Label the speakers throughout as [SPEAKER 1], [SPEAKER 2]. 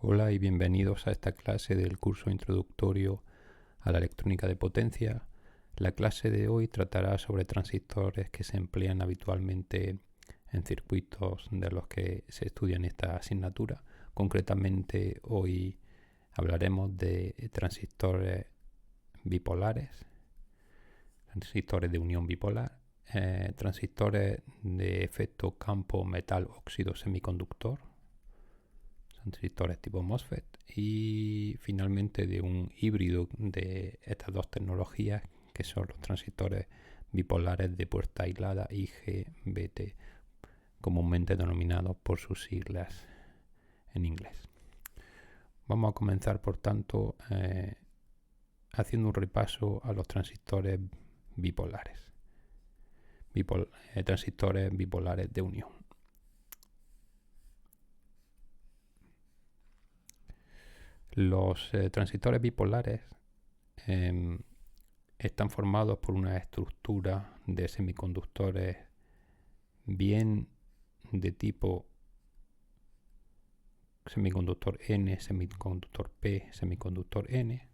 [SPEAKER 1] Hola y bienvenidos a esta clase del curso introductorio a la electrónica de potencia. La clase de hoy tratará sobre transistores que se emplean habitualmente en circuitos de los que se estudia en esta asignatura. Concretamente hoy hablaremos de transistores bipolares, transistores de unión bipolar, transistores de efecto campo metal óxido semiconductor, transistores tipo MOSFET, y finalmente de un híbrido de estas dos tecnologías que son los transistores bipolares de puerta aislada IGBT, comúnmente denominados por sus siglas en inglés. Vamos a comenzar por tanto haciendo un repaso a los transistores bipolares, transistores bipolares de unión. Los transistores bipolares están formados por una estructura de semiconductores bien de tipo semiconductor N, semiconductor P, semiconductor N.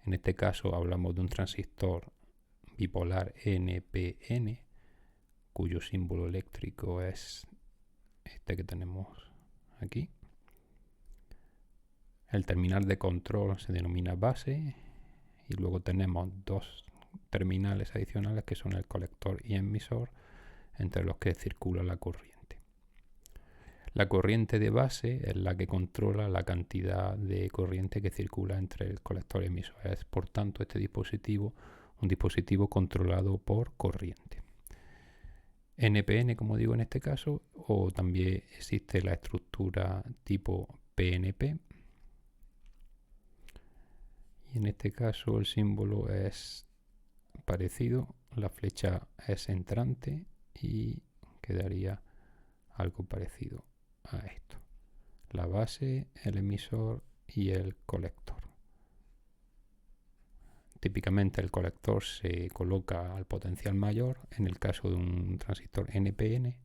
[SPEAKER 1] En este caso hablamos de un transistor bipolar NPN, cuyo símbolo eléctrico es este que tenemos aquí. El terminal de control se denomina base y luego tenemos dos terminales adicionales que son el colector y emisor, entre los que circula la corriente. La corriente de base es la que controla la cantidad de corriente que circula entre el colector y emisor. Es por tanto este dispositivo un dispositivo controlado por corriente. NPN, como digo en este caso, o también existe la estructura tipo PNP. Y en este caso el símbolo es parecido, la flecha es entrante y quedaría algo parecido a esto. La base, el emisor y el colector. Típicamente el colector se coloca al potencial mayor en el caso de un transistor NPN.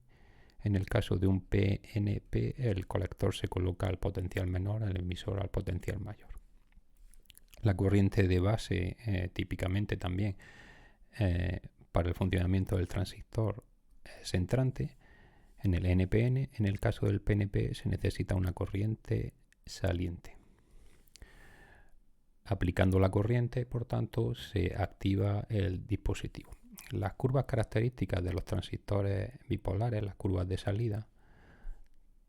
[SPEAKER 1] En el caso de un PNP el colector se coloca al potencial menor, el emisor al potencial mayor. La corriente de base típicamente también para el funcionamiento del transistor es entrante. En el NPN, en el caso del PNP, se necesita una corriente saliente. Aplicando la corriente, por tanto, se activa el dispositivo. Las curvas características de los transistores bipolares, las curvas de salida,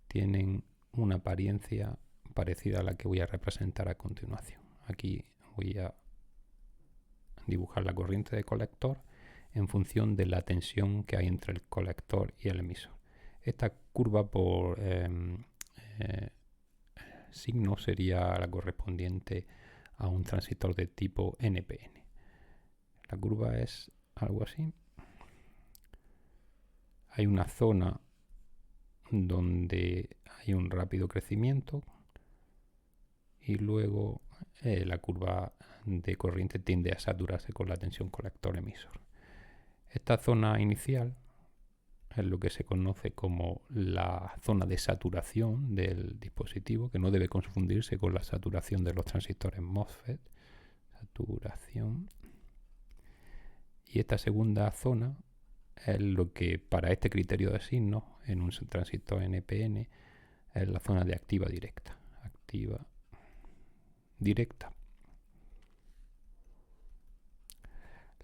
[SPEAKER 1] tienen una apariencia parecida a la que voy a representar a continuación. Aquí voy a dibujar la corriente de colector en función de la tensión que hay entre el colector y el emisor. Esta curva por signo sería la correspondiente a un transistor de tipo NPN. La curva es algo así. Hay una zona donde hay un rápido crecimiento y luego la curva de corriente tiende a saturarse con la tensión colector-emisor. Esta zona inicial es lo que se conoce como la zona de saturación del dispositivo, que no debe confundirse con la saturación de los transistores MOSFET. Saturación. Y esta segunda zona es lo que para este criterio de signos en un transistor NPN es la zona de activa directa. Activa directa.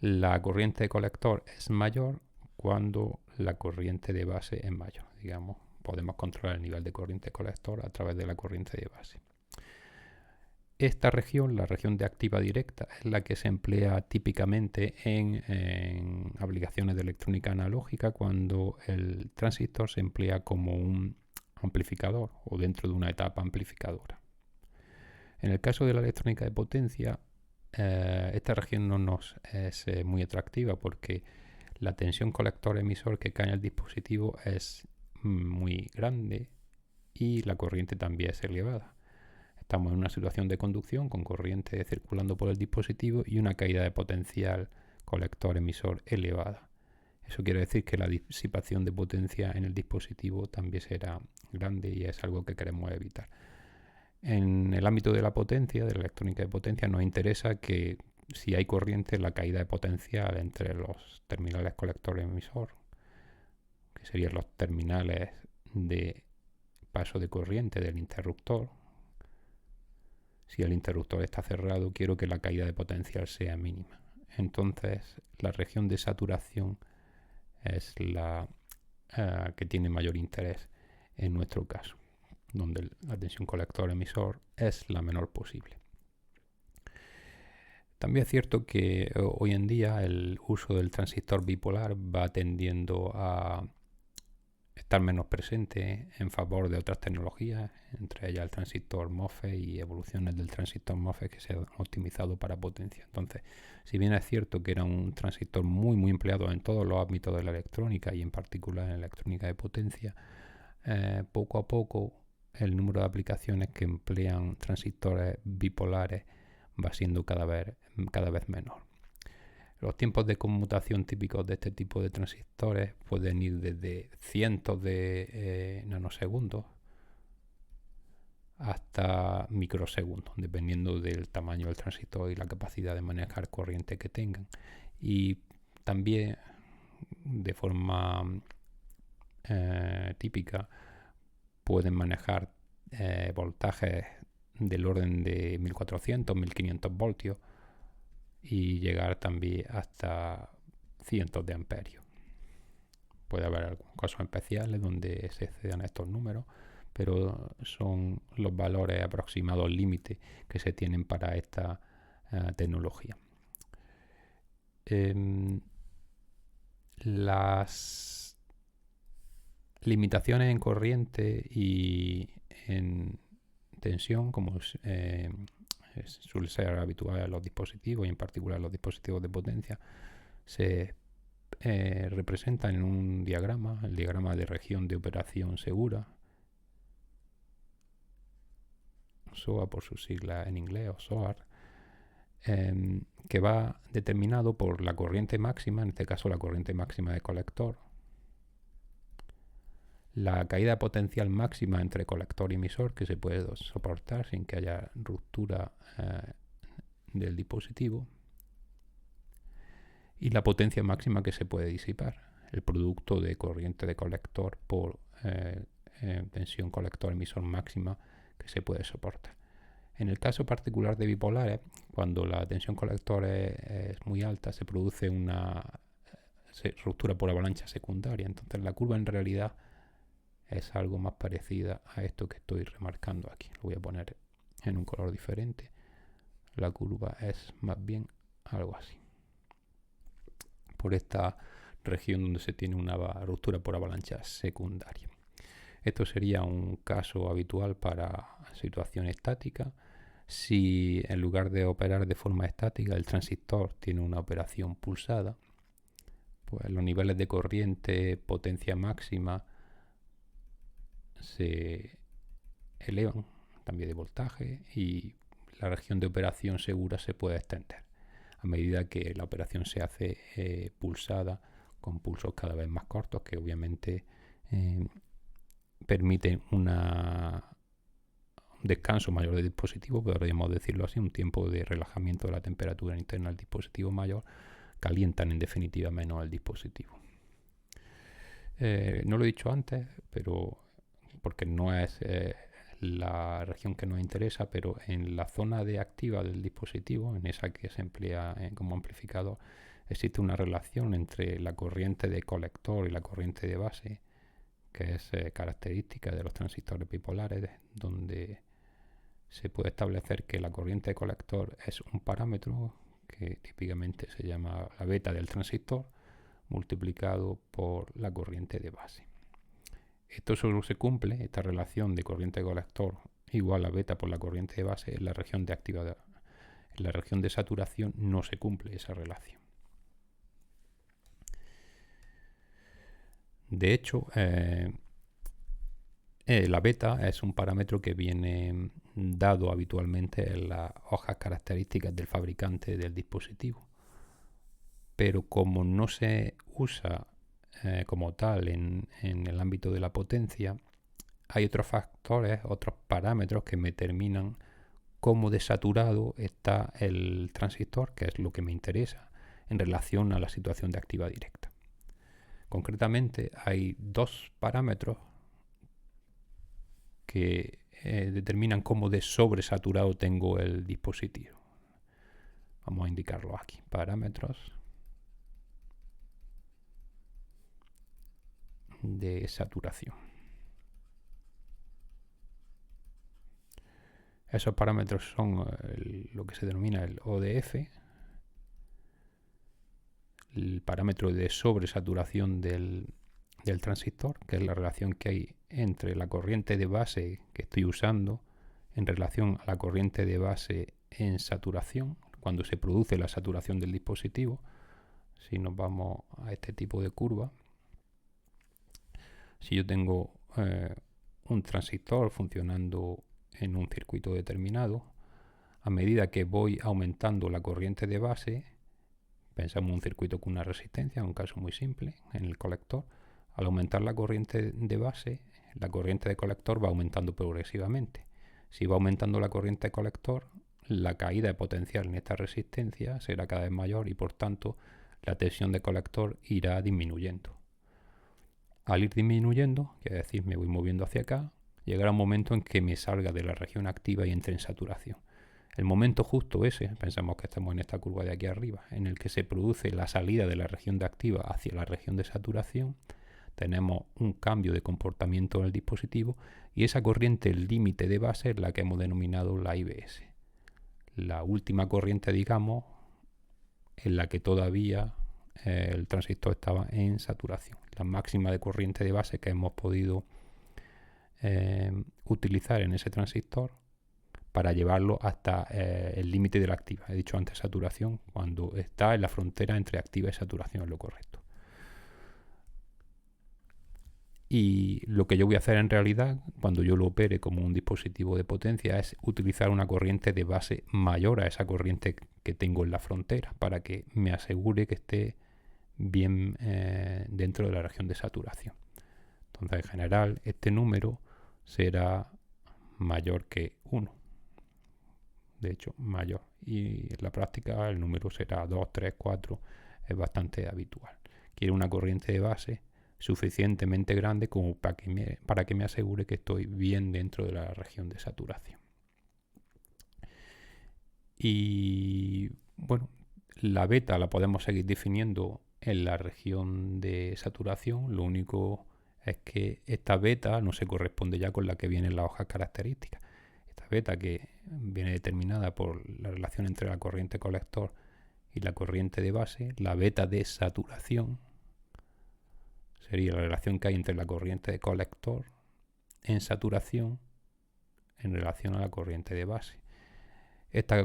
[SPEAKER 1] La corriente de colector es mayor cuando la corriente de base es mayor. Digamos, podemos controlar el nivel de corriente de colector a través de la corriente de base. Esta región, la región de activa directa, es la que se emplea típicamente en aplicaciones de electrónica analógica cuando el transistor se emplea como un amplificador o dentro de una etapa amplificadora. En el caso de la electrónica de potencia, esta región no nos es muy atractiva porque la tensión colector-emisor que cae en el dispositivo es muy grande y la corriente también es elevada. Estamos en una situación de conducción con corriente circulando por el dispositivo y una caída de potencial colector-emisor elevada. Eso quiere decir que la disipación de potencia en el dispositivo también será grande y es algo que queremos evitar. En el ámbito de la potencia, de la electrónica de potencia, nos interesa que si hay corriente, la caída de potencial entre los terminales colector y emisor, que serían los terminales de paso de corriente del interruptor. Si el interruptor está cerrado, quiero que la caída de potencial sea mínima. Entonces, la región de saturación es la que tiene mayor interés en nuestro caso, donde la tensión colector-emisor es la menor posible. También es cierto que hoy en día el uso del transistor bipolar va tendiendo a estar menos presente en favor de otras tecnologías, entre ellas el transistor MOSFET y evoluciones del transistor MOSFET que se han optimizado para potencia. Entonces, si bien es cierto que era un transistor muy empleado en todos los ámbitos de la electrónica y en particular en la electrónica de potencia, poco a poco el número de aplicaciones que emplean transistores bipolares va siendo cada vez menor. Los tiempos de conmutación típicos de este tipo de transistores pueden ir desde cientos de nanosegundos hasta microsegundos, dependiendo del tamaño del transistor y la capacidad de manejar corriente que tengan. Y también de forma típica pueden manejar voltajes del orden de 1400, 1500 voltios y llegar también hasta cientos de amperios. Puede haber algunos casos especiales donde se excedan estos números, pero son los valores aproximados límite que se tienen para esta tecnología. Las limitaciones en corriente y en tensión, como suele ser habitual en los dispositivos y en particular en los dispositivos de potencia, se representan en un diagrama, el diagrama de región de operación segura, SOA por sus siglas en inglés, o SOAR, que va determinado por la corriente máxima, en este caso la corriente máxima de colector, la caída potencial máxima entre colector y emisor que se puede soportar sin que haya ruptura del dispositivo, y la potencia máxima que se puede disipar, el producto de corriente de colector por tensión colector-emisor máxima que se puede soportar. En el caso particular de bipolares, cuando la tensión colector es muy alta, se produce una ruptura por avalancha secundaria. Entonces la curva en realidad es algo más parecida a esto que estoy remarcando aquí. Lo voy a poner en un color diferente. La curva es más bien algo así. Por esta región donde se tiene una ruptura por avalancha secundaria. Esto sería un caso habitual para situación estática. Si en lugar de operar de forma estática el transistor tiene una operación pulsada, pues los niveles de corriente potencia máxima se elevan, también de voltaje, y la región de operación segura se puede extender a medida que la operación se hace pulsada con pulsos cada vez más cortos que obviamente permiten un descanso mayor del dispositivo, podríamos decirlo así, un tiempo de relajamiento de la temperatura interna del dispositivo mayor, calientan en definitiva menos el dispositivo. No lo he dicho antes, pero porque no es la región que nos interesa, pero en la zona de activa del dispositivo, en esa que se emplea como amplificador, existe una relación entre la corriente de colector y la corriente de base, que es característica de los transistores bipolares, donde se puede establecer que la corriente de colector es un parámetro que típicamente se llama la beta del transistor, multiplicado por la corriente de base. Esto solo se cumple, esta relación de corriente de colector igual a beta por la corriente de base en la región de actividad. En la región de saturación no se cumple esa relación. De hecho, la beta es un parámetro que viene dado habitualmente en las hojas características del fabricante del dispositivo. Pero como no se usa como tal en el ámbito de la potencia, hay otros factores, otros parámetros que me determinan cómo desaturado está el transistor, que es lo que me interesa en relación a la situación de activa directa. Concretamente hay dos parámetros que determinan cómo de sobresaturado tengo el dispositivo. Vamos a indicarlo aquí. Parámetros de saturación. Esos parámetros son lo que se denomina el ODF, el parámetro de sobresaturación del transistor, que es la relación que hay entre la corriente de base que estoy usando en relación a la corriente de base en saturación, cuando se produce la saturación del dispositivo. Si nos vamos a este tipo de curva, si yo tengo un transistor funcionando en un circuito determinado, a medida que voy aumentando la corriente de base, pensamos en un circuito con una resistencia, en un caso muy simple, en el colector, al aumentar la corriente de base, la corriente de colector va aumentando progresivamente. Si va aumentando la corriente de colector, la caída de potencial en esta resistencia será cada vez mayor y por tanto la tensión de colector irá disminuyendo. Al ir disminuyendo, quiere decir me voy moviendo hacia acá, llegará un momento en que me salga de la región activa y entre en saturación. El momento justo ese, pensamos que estamos en esta curva de aquí arriba, en el que se produce la salida de la región de activa hacia la región de saturación, tenemos un cambio de comportamiento en el dispositivo y esa corriente límite de base es la que hemos denominado la IBS. La última corriente, digamos, en la que todavía el transistor estaba en saturación. La máxima de corriente de base que hemos podido utilizar en ese transistor para llevarlo hasta el límite de la activa. He dicho antes saturación, cuando está en la frontera entre activa y saturación es lo correcto. Y lo que yo voy a hacer en realidad, cuando yo lo opere como un dispositivo de potencia, es utilizar una corriente de base mayor a esa corriente que tengo en la frontera, para que me asegure que esté bien dentro de la región de saturación. Entonces, en general, este número será mayor que 1. De hecho, mayor. Y en la práctica el número será 2, 3, 4. Es bastante habitual. Quiero una corriente de base suficientemente grande como para que me asegure que estoy bien dentro de la región de saturación. Y bueno, la beta la podemos seguir definiendo en la región de saturación. Lo único es que esta beta no se corresponde ya con la que viene en las hojas características. Esta beta, que viene determinada por la relación entre la corriente colector y la corriente de base, la beta de saturación sería la relación que hay entre la corriente de colector en saturación en relación a la corriente de base. Esta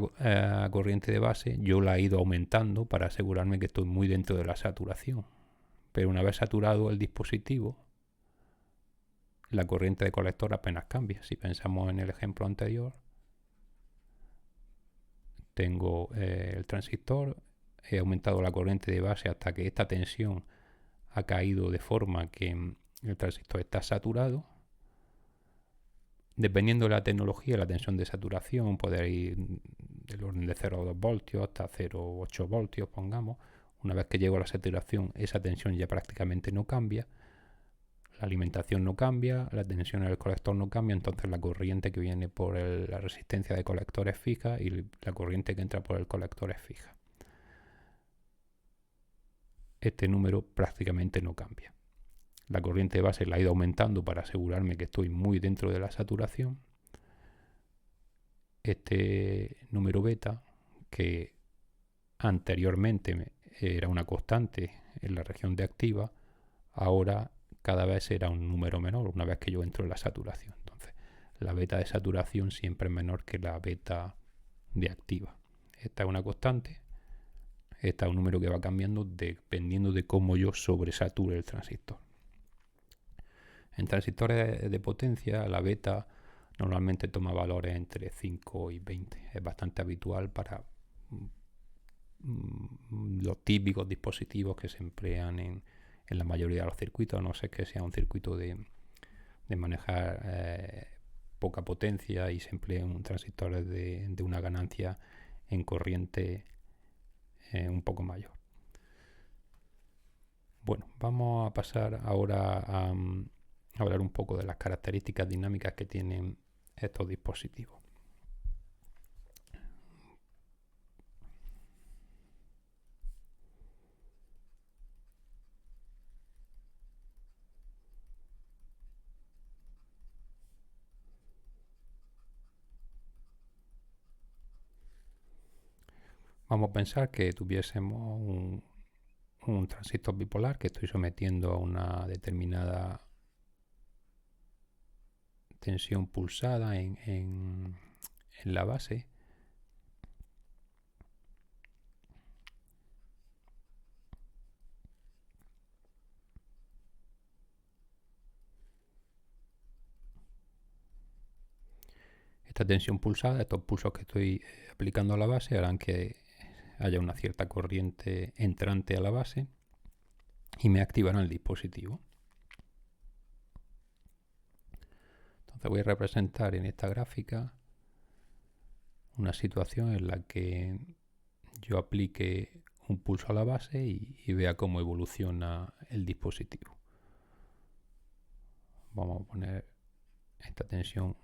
[SPEAKER 1] corriente de base yo la he ido aumentando para asegurarme que estoy muy dentro de la saturación. Pero una vez saturado el dispositivo, la corriente de colector apenas cambia. Si pensamos en el ejemplo anterior, tengo el transistor, he aumentado la corriente de base hasta que esta tensión ha caído de forma que el transistor está saturado. Dependiendo de la tecnología, la tensión de saturación puede ir del orden de 0,2 voltios hasta 0,8 voltios, pongamos. Una vez que llego a la saturación, esa tensión ya prácticamente no cambia. La alimentación no cambia, la tensión en el colector no cambia, entonces la corriente que viene por la resistencia de colector es fija y la corriente que entra por el colector es fija. Este número prácticamente no cambia. La corriente de base la he ido aumentando para asegurarme que estoy muy dentro de la saturación. Este número beta, que anteriormente era una constante en la región de activa, ahora cada vez será un número menor una vez que yo entro en la saturación. Entonces, la beta de saturación siempre es menor que la beta de activa. Esta es una constante. Esta es un número que va cambiando dependiendo de cómo yo sobresature el transistor. En transistores de potencia, la beta normalmente toma valores entre 5 y 20. Es bastante habitual para los típicos dispositivos que se emplean en la mayoría de los circuitos, a no ser que sea un circuito de de manejar poca potencia y se empleen transistores de una ganancia en corriente un poco mayor. Bueno, vamos a pasar ahora a hablar un poco de las características dinámicas que tienen estos dispositivos. Vamos a pensar que tuviésemos un transistor bipolar que estoy sometiendo a una determinada tensión pulsada en la base. Esta tensión pulsada, estos pulsos que estoy aplicando a la base harán que haya una cierta corriente entrante a la base y me activarán el dispositivo. Entonces voy a representar en esta gráfica una situación en la que yo aplique un pulso a la base y vea cómo evoluciona el dispositivo. Vamos a poner esta tensión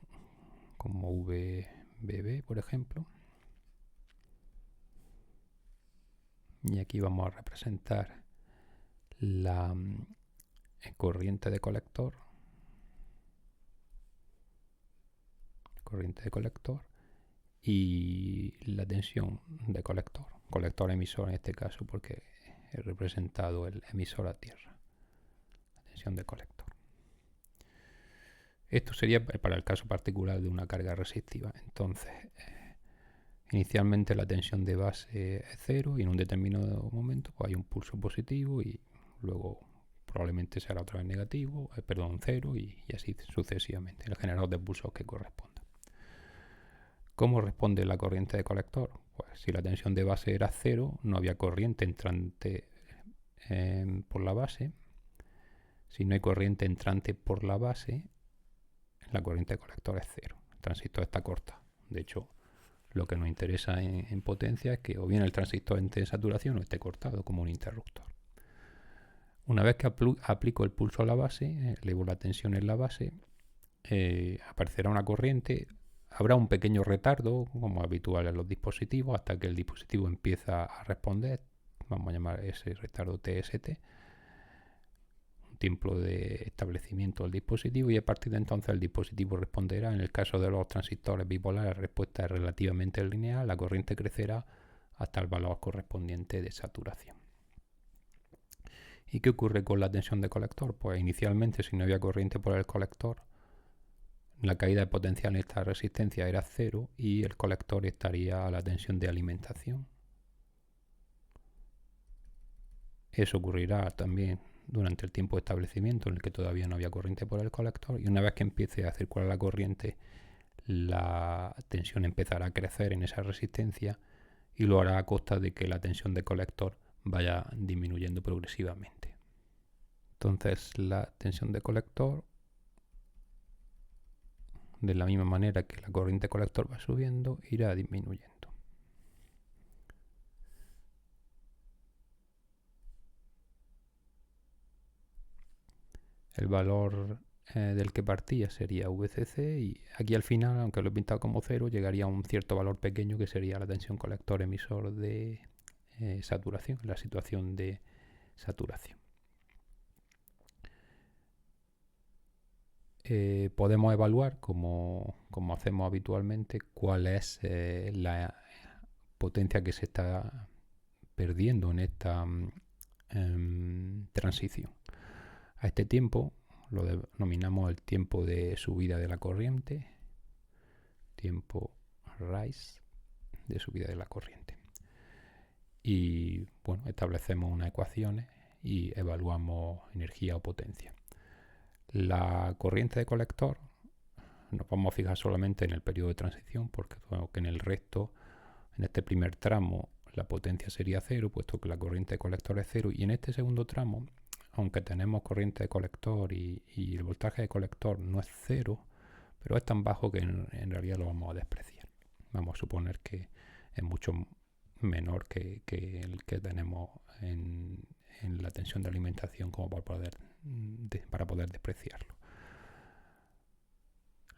[SPEAKER 1] como VBB, por ejemplo. Y aquí vamos a representar la corriente de colector. Y la tensión de colector emisor en este caso, porque he representado el emisor a tierra, la tensión de colector. Esto sería para el caso particular de una carga resistiva. Entonces, inicialmente la tensión de base es 0 y en un determinado momento pues hay un pulso positivo y luego probablemente será otra vez negativo, 0 y así sucesivamente, el generador de pulsos que corresponda. ¿Cómo responde la corriente de colector? Pues si la tensión de base era 0, no había corriente entrante por la base. Si no hay corriente entrante por la base, la corriente de colector es 0. El transistor está cortado. De hecho, lo que nos interesa en potencia es que o bien el transistor esté en saturación o esté cortado como un interruptor. Una vez que aplico el pulso a la base, elevo la tensión en la base, aparecerá una corriente. Habrá un pequeño retardo, como habitual en los dispositivos, hasta que el dispositivo empieza a responder. Vamos a llamar ese retardo TST, un tiempo de establecimiento del dispositivo, y a partir de entonces el dispositivo responderá. En el caso de los transistores bipolares, la respuesta es relativamente lineal, la corriente crecerá hasta el valor correspondiente de saturación. ¿Y qué ocurre con la tensión de colector? Pues inicialmente, si no había corriente por el colector, la caída de potencial en esta resistencia era 0 y el colector estaría a la tensión de alimentación. Eso ocurrirá también durante el tiempo de establecimiento en el que todavía no había corriente por el colector, y una vez que empiece a circular la corriente, la tensión empezará a crecer en esa resistencia y lo hará a costa de que la tensión de colector vaya disminuyendo progresivamente. Entonces la tensión de colector, de la misma manera que la corriente colector va subiendo, irá disminuyendo. El valor del que partía sería VCC y aquí al final, aunque lo he pintado como 0, llegaría a un cierto valor pequeño que sería la tensión colector emisor de saturación, la situación de saturación. Podemos evaluar, como hacemos habitualmente, cuál es la potencia que se está perdiendo en esta transición. A este tiempo lo denominamos el tiempo de subida de la corriente, tiempo rise de subida de la corriente. Y bueno, establecemos unas ecuaciones y evaluamos energía o potencia. La corriente de colector nos vamos a fijar solamente en el periodo de transición, porque en el resto, en este primer tramo, la potencia sería 0, puesto que la corriente de colector es 0, y en este segundo tramo aunque tenemos corriente de colector y el voltaje de colector no es cero, pero es tan bajo que en realidad lo vamos a despreciar. Vamos a suponer que es mucho menor que el que tenemos en la tensión de alimentación como para poder despreciarlo.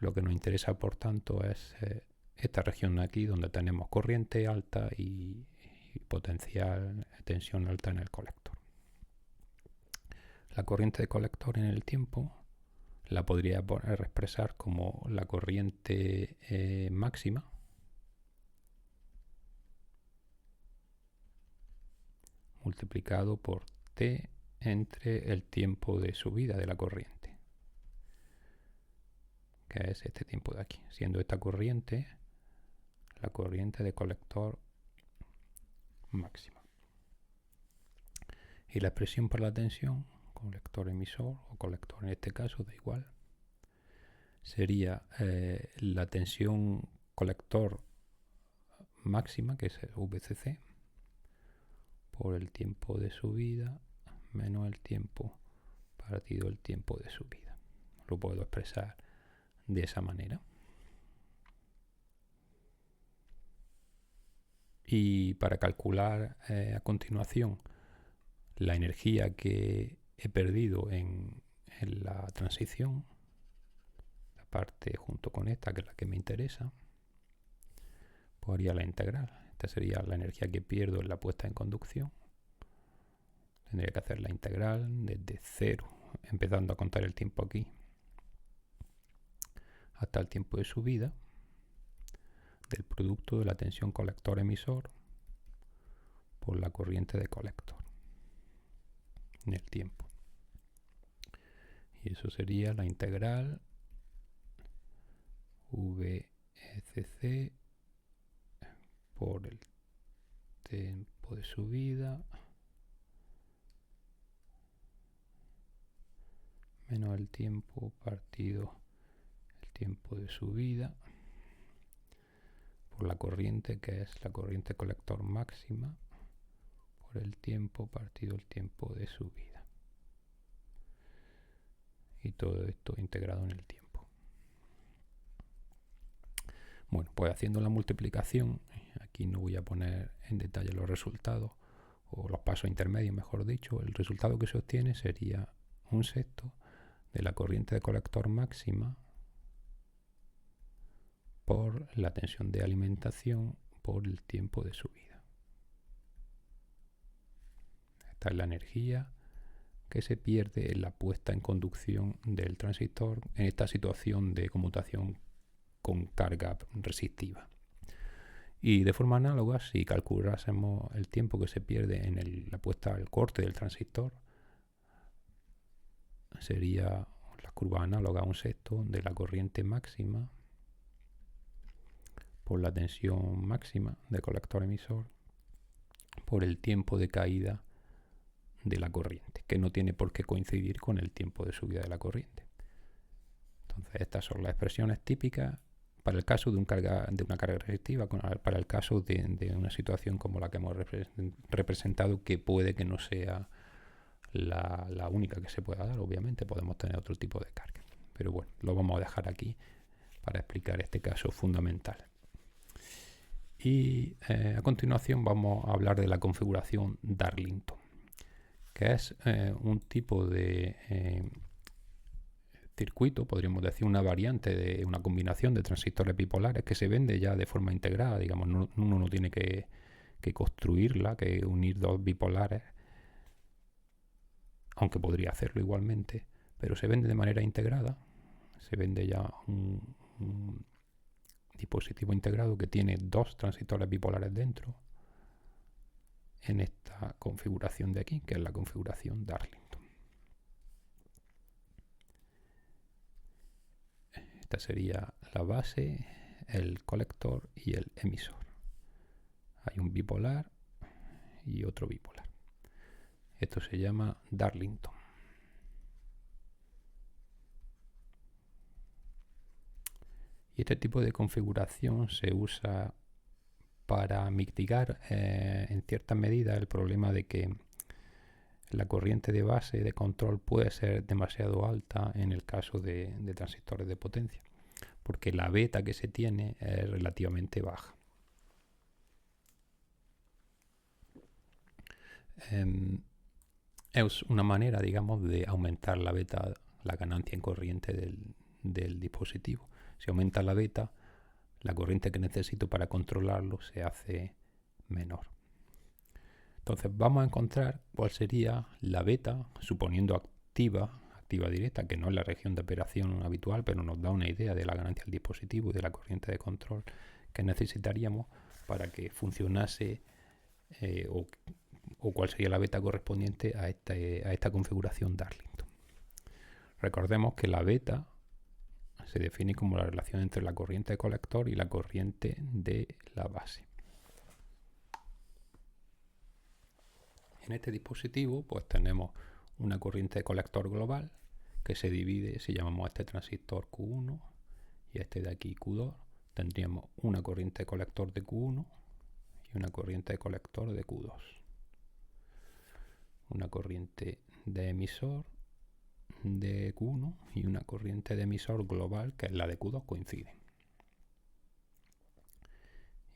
[SPEAKER 1] Lo que nos interesa, por tanto, es esta región de aquí, donde tenemos corriente alta y potencial tensión alta en el colector. La corriente de colector en el tiempo la podría expresar como la corriente máxima multiplicado por T entre el tiempo de subida de la corriente, que es este tiempo de aquí, siendo esta corriente la corriente de colector máxima. Y la expresión para la tensión, colector emisor o colector en este caso, da igual, sería la tensión colector máxima, que es el VCC, por el tiempo de subida menos el tiempo partido el tiempo de subida. Lo puedo expresar de esa manera. Y para calcular a continuación la energía que he perdido en la transición, la parte junto con esta, que es la que me interesa, pues haría la integral. Esta sería la energía que pierdo en la puesta en conducción. Tendría que hacer la integral desde cero, empezando a contar el tiempo aquí, hasta el tiempo de subida, del producto de la tensión colector-emisor por la corriente de colector en el tiempo. Y eso sería la integral VCC por el tiempo de subida menos el tiempo partido el tiempo de subida por la corriente, que es la corriente colector máxima, por el tiempo partido el tiempo de subida. Y todo esto integrado en el tiempo. Bueno, pues haciendo la multiplicación, aquí no voy a poner en detalle los resultados, o los pasos intermedios, mejor dicho. El resultado que se obtiene sería 1/6 de la corriente de colector máxima por la tensión de alimentación por el tiempo de subida. Esta es la energía que se pierde en la puesta en conducción del transistor en esta situación de conmutación con carga resistiva. Y de forma análoga, si calculásemos el tiempo que se pierde en la puesta al corte del transistor, sería la curva análoga a 1/6 de la corriente máxima por la tensión máxima del colector emisor por el tiempo de caída de la corriente, que no tiene por qué coincidir con el tiempo de subida de la corriente. Entonces estas son las expresiones típicas para el caso de una carga resistiva, para el caso de una situación como la que hemos representado, que puede que no sea la única que se pueda dar. Obviamente podemos tener otro tipo de carga, pero bueno, lo vamos a dejar aquí para explicar este caso fundamental. Y a continuación vamos a hablar de la configuración Darlington, que es un tipo de circuito, podríamos decir una variante de una combinación de transistores bipolares que se vende ya de forma integrada. Digamos, uno no tiene que construirla, que unir dos bipolares, aunque podría hacerlo igualmente, pero se vende de manera integrada. Se vende ya un dispositivo integrado que tiene dos transistores bipolares dentro en esta configuración de aquí, que es la configuración Darlington. Esta sería la base, el colector y el emisor. Hay un bipolar y otro bipolar. Esto se llama Darlington. Y este tipo de configuración se usa para mitigar en cierta medida el problema de que la corriente de base de control puede ser demasiado alta en el caso de transistores de potencia, porque la beta que se tiene es relativamente baja. Es una manera, digamos, de aumentar la beta, la ganancia en corriente del dispositivo. Si aumenta la beta, la corriente que necesito para controlarlo se hace menor. Entonces vamos a encontrar cuál sería la beta, suponiendo activa directa, que no es la región de operación habitual, pero nos da una idea de la ganancia del dispositivo y de la corriente de control que necesitaríamos para que funcionase o cuál sería la beta correspondiente a esta configuración Darlington. Recordemos que la beta se define como la relación entre la corriente de colector y la corriente de la base. En este dispositivo pues tenemos una corriente de colector global que se divide, si llamamos a este transistor Q1 y a este de aquí Q2, tendríamos una corriente de colector de Q1 y una corriente de colector de Q2. Una corriente de emisor de Q1 y una corriente de emisor global, que es la de Q2, coinciden.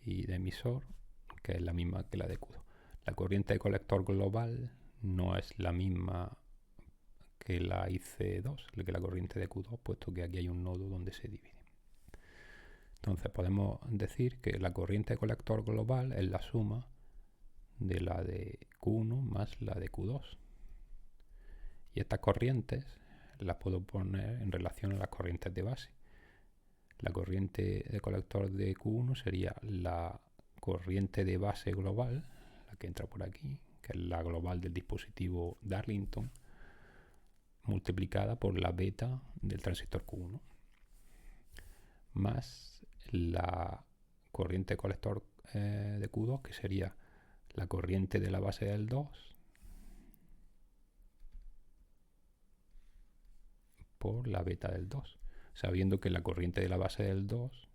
[SPEAKER 1] Y de emisor, que es la misma que la de Q2. La corriente de colector global no es la misma que la IC2, que la corriente de Q2, puesto que aquí hay un nodo donde se divide. Entonces podemos decir que la corriente de colector global es la suma de la de Q1 más la de Q2. Y estas corrientes las puedo poner en relación a las corrientes de base. La corriente de colector de Q1 sería la corriente de base global, la que entra por aquí, que es la global del dispositivo Darlington, multiplicada por la beta del transistor Q1, más la corriente de colector de Q2, que sería la corriente de la base del 2 por la beta del 2, sabiendo que la corriente de la base del 2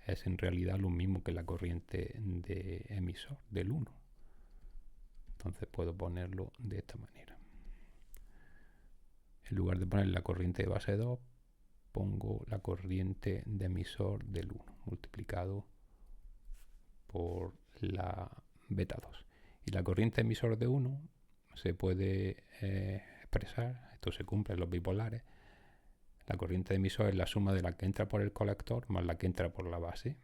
[SPEAKER 1] es en realidad lo mismo que la corriente de emisor del 1. Entonces puedo ponerlo de esta manera. En lugar de poner la corriente de base 2, pongo la corriente de emisor del 1 multiplicado por la beta 2. Y la corriente de emisor de 1 se puede expresar, esto se cumple en los bipolares. La corriente de emisor es la suma de la que entra por el colector más la que entra por la base.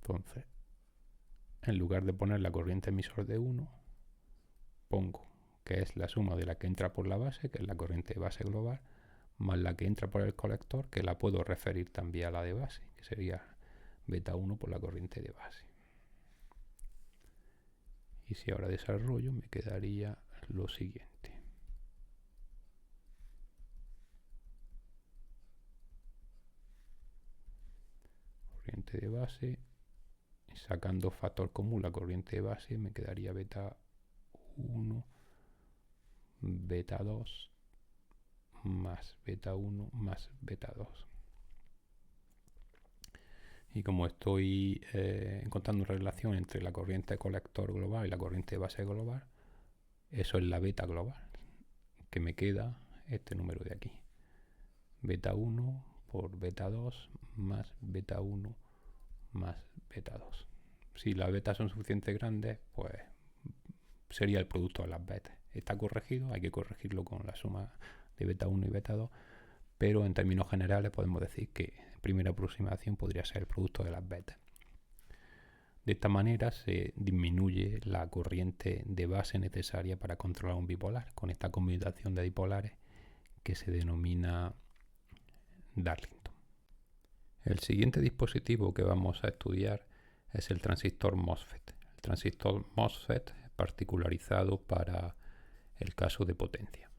[SPEAKER 1] Entonces, en lugar de poner la corriente emisor de 1, pongo que es la suma de la que entra por la base, que es la corriente de base global, más la que entra por el colector, que la puedo referir también a la de base, que sería beta 1 por la corriente de base. Y si ahora desarrollo, me quedaría lo siguiente. Corriente de base, sacando factor común la corriente de base, me quedaría beta 1, beta 2, más beta 1, más beta 2. Y como estoy encontrando una relación entre la corriente de colector global y la corriente de base global, eso es la beta global, que me queda este número de aquí. Beta 1 por beta 2 más beta 1 más beta 2. Si las betas son suficientemente grandes, pues sería el producto de las betas. Está corregido, hay que corregirlo con la suma de beta 1 y beta 2, pero en términos generales podemos decir que en primera aproximación podría ser el producto de las betas. De esta manera se disminuye la corriente de base necesaria para controlar un bipolar, con esta combinación de dipolares que se denomina Darlington. El siguiente dispositivo que vamos a estudiar es el transistor MOSFET. El transistor MOSFET es particularizado para el caso de potencia.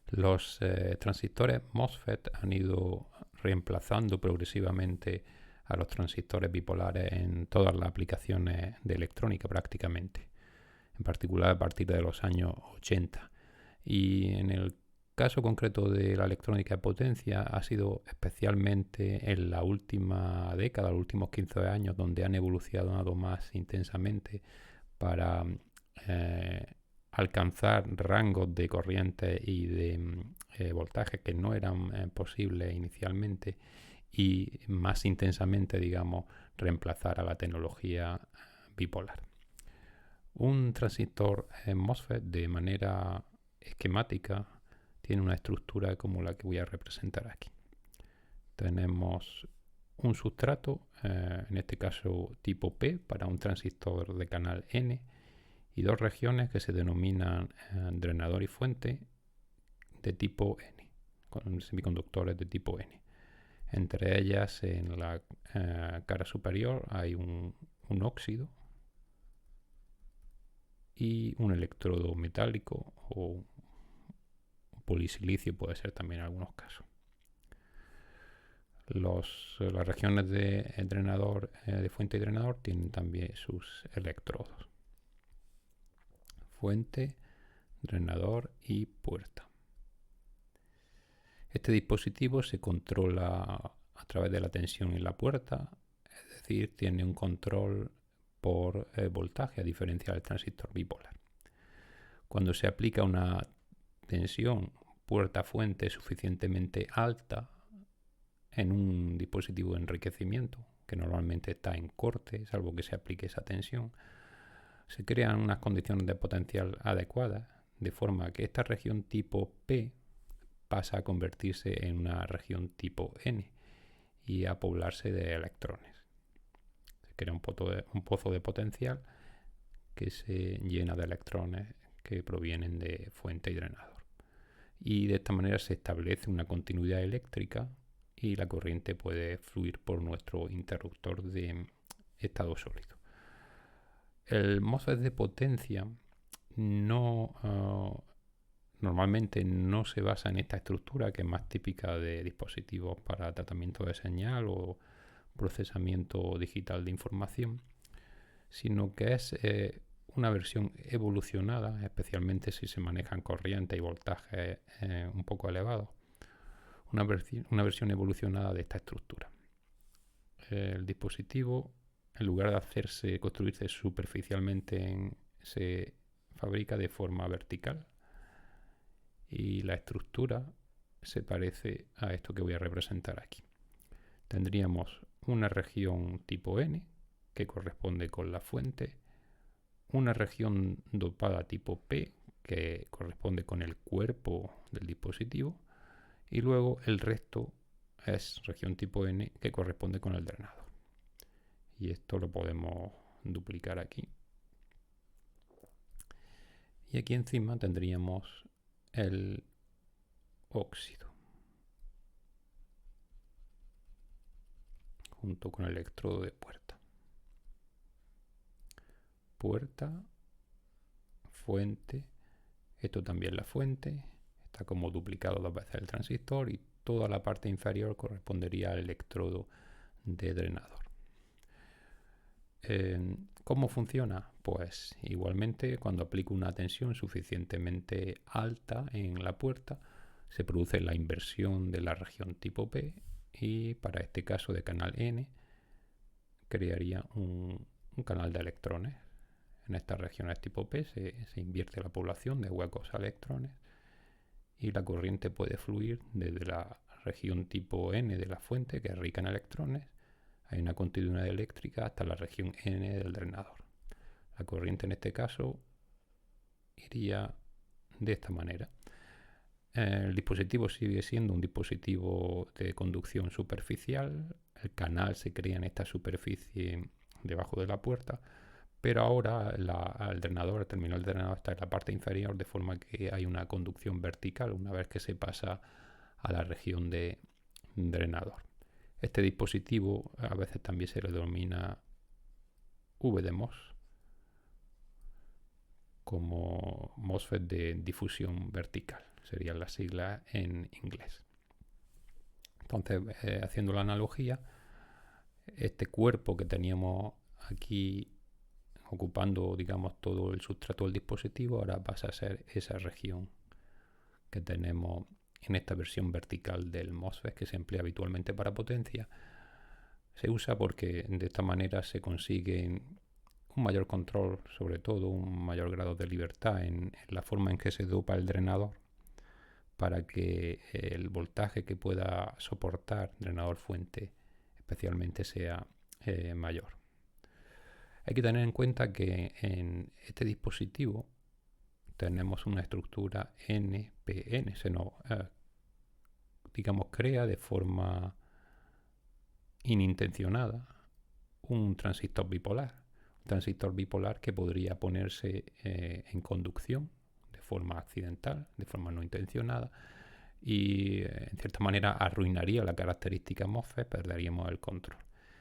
[SPEAKER 1] Los transistores MOSFET han ido reemplazando progresivamente a los transistores bipolares en todas las aplicaciones de electrónica prácticamente, en particular a partir de los años 80. Y en el caso concreto de la electrónica de potencia ha sido especialmente en la última década, los últimos 15 años, donde han evolucionado más intensamente para alcanzar rangos de corriente y de voltaje que no eran posibles inicialmente, y más intensamente, digamos, reemplazar a la tecnología bipolar. Un transistor MOSFET, de manera esquemática, tiene una estructura como la que voy a representar aquí. Tenemos un sustrato, en este caso tipo P, para un transistor de canal N, y dos regiones que se denominan drenador y fuente de tipo N, con semiconductores de tipo N. Entre ellas, en la cara superior hay un óxido y un electrodo metálico o polisilicio, puede ser también en algunos casos. Las regiones de drenador, de fuente y drenador, tienen también sus electrodos. Fuente, drenador y puerta. Este dispositivo se controla a través de la tensión en la puerta, es decir, tiene un control por voltaje, a diferencia del transistor bipolar. Cuando se aplica una tensión puerta-fuente suficientemente alta en un dispositivo de enriquecimiento, que normalmente está en corte, salvo que se aplique esa tensión, se crean unas condiciones de potencial adecuadas, de forma que esta región tipo P pasa a convertirse en una región tipo N y a poblarse de electrones. Se crea un pozo de potencial que se llena de electrones que provienen de fuente y drenador. Y de esta manera se establece una continuidad eléctrica y la corriente puede fluir por nuestro interruptor de estado sólido. El MOSFET de potencia normalmente no se basa en esta estructura, que es más típica de dispositivos para tratamiento de señal o procesamiento digital de información, sino que es una versión evolucionada, especialmente si se manejan corrientes y voltajes un poco elevados. Una versión evolucionada de esta estructura. El dispositivo, en lugar de construirse superficialmente, se fabrica de forma vertical, y la estructura se parece a esto que voy a representar aquí. Tendríamos una región tipo N, que corresponde con la fuente, una región dopada tipo P, que corresponde con el cuerpo del dispositivo, y luego el resto es región tipo N, que corresponde con el drenador. Y esto lo podemos duplicar aquí. Y aquí encima tendríamos el óxido junto con el electrodo de puerta. Puerta, fuente, esto también la fuente, está como duplicado dos veces el transistor, y toda la parte inferior correspondería al electrodo de drenador. ¿Cómo funciona? Pues igualmente, cuando aplico una tensión suficientemente alta en la puerta, se produce la inversión de la región tipo P, y para este caso de canal N crearía un canal de electrones. En estas regiones tipo P se invierte la población de huecos a electrones, y la corriente puede fluir desde la región tipo N de la fuente, que es rica en electrones. Hay una continuidad eléctrica hasta la región N del drenador. La corriente en este caso iría de esta manera. El dispositivo sigue siendo un dispositivo de conducción superficial. El canal se crea en esta superficie debajo de la puerta, pero ahora el terminal del drenador está en la parte inferior, de forma que hay una conducción vertical una vez que se pasa a la región de drenador. Este dispositivo a veces también se le denomina VDMOS, como MOSFET de difusión vertical, serían las siglas en inglés. Entonces, haciendo la analogía, este cuerpo que teníamos aquí ocupando, digamos, todo el sustrato del dispositivo, ahora pasa a ser esa región que tenemos en esta versión vertical del MOSFET que se emplea habitualmente para potencia, se usa porque de esta manera se consigue un mayor control, sobre todo un mayor grado de libertad en la forma en que se dopa el drenador para que el voltaje que pueda soportar el drenador fuente especialmente sea mayor. Hay que tener en cuenta que en este dispositivo tenemos una estructura NPN, se nos crea de forma inintencionada un transistor bipolar que podría ponerse en conducción de forma accidental, de forma no intencionada, y en cierta manera arruinaría la característica MOSFET, perderíamos el control.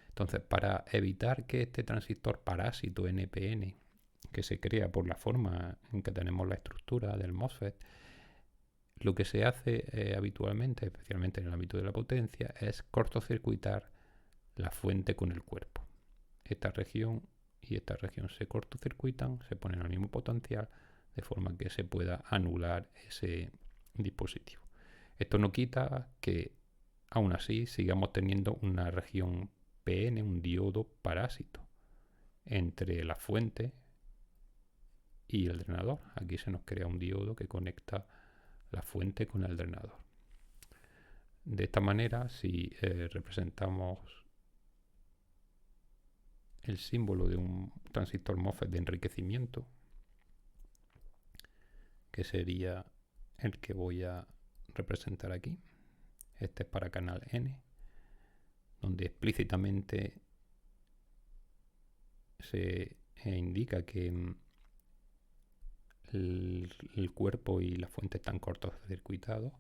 [SPEAKER 1] Entonces, para evitar que este transistor parásito NPN, que se crea por la forma en que tenemos la estructura del MOSFET, lo que se hace habitualmente, especialmente en el ámbito de la potencia, es cortocircuitar la fuente con el cuerpo. Esta región y esta región se cortocircuitan, se ponen al mismo potencial, de forma que se pueda anular ese dispositivo. Esto no quita que aún así sigamos teniendo una región PN, un diodo parásito, entre la fuente y el drenador. Aquí se nos crea un diodo que conecta la fuente con el drenador. De esta manera, si representamos el símbolo de un transistor MOSFET de enriquecimiento, que sería el que voy a representar aquí. Este es para canal N, donde explícitamente se indica que el cuerpo y la fuente están cortocircuitados.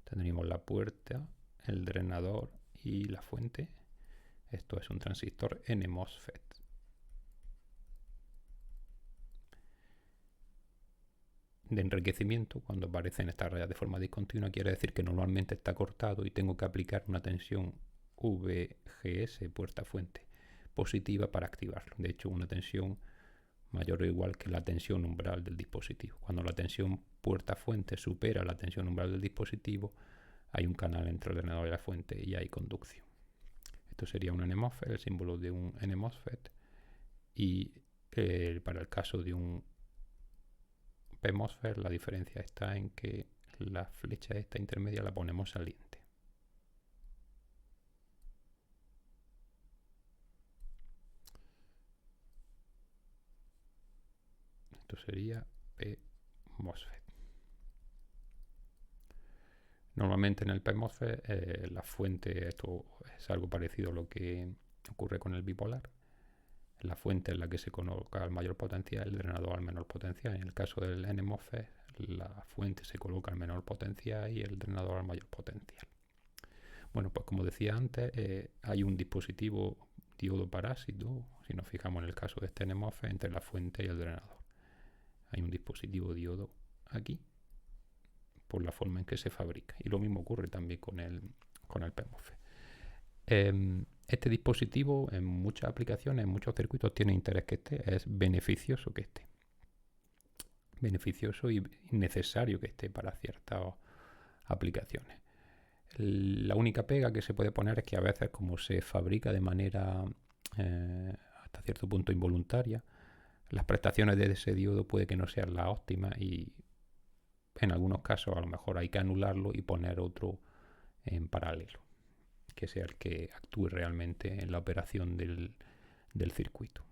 [SPEAKER 1] Tendríamos la puerta, el drenador y la fuente. Esto es un transistor N-MOSFET. De enriquecimiento, cuando aparece en esta raya de forma discontinua, quiere decir que normalmente está cortado y tengo que aplicar una tensión VGS, puerta fuente, positiva para activarlo. De hecho, una tensión mayor o igual que la tensión umbral del dispositivo. Cuando la tensión puerta fuente supera la tensión umbral del dispositivo, hay un canal entre el drenador y la fuente y hay conducción. Esto sería un N-MOSFET, el símbolo de un N-MOSFET, y para el caso de un P-MOSFET la diferencia está en que la flecha esta intermedia la ponemos saliente. Esto sería P-MOSFET. Normalmente en el P-MOSFET la fuente, esto es algo parecido a lo que ocurre con el bipolar. La fuente es la que se coloca al mayor potencial, el drenador al menor potencial. En el caso del N-MOSFET, la fuente se coloca al menor potencial y el drenador al mayor potencial. Bueno, pues como decía antes, hay un dispositivo diodo parásito, si nos fijamos en el caso de este N-MOSFET, entre la fuente y el drenador. Hay un dispositivo diodo aquí, por la forma en que se fabrica. Y lo mismo ocurre también con el P-MOSFET. Este dispositivo en muchas aplicaciones, en muchos circuitos, tiene interés que esté, es beneficioso que esté. Beneficioso y necesario que esté para ciertas aplicaciones. La única pega que se puede poner es que a veces, como se fabrica de manera hasta cierto punto involuntaria, las prestaciones de ese diodo puede que no sean las óptimas y en algunos casos a lo mejor hay que anularlo y poner otro en paralelo, que sea el que actúe realmente en la operación del circuito.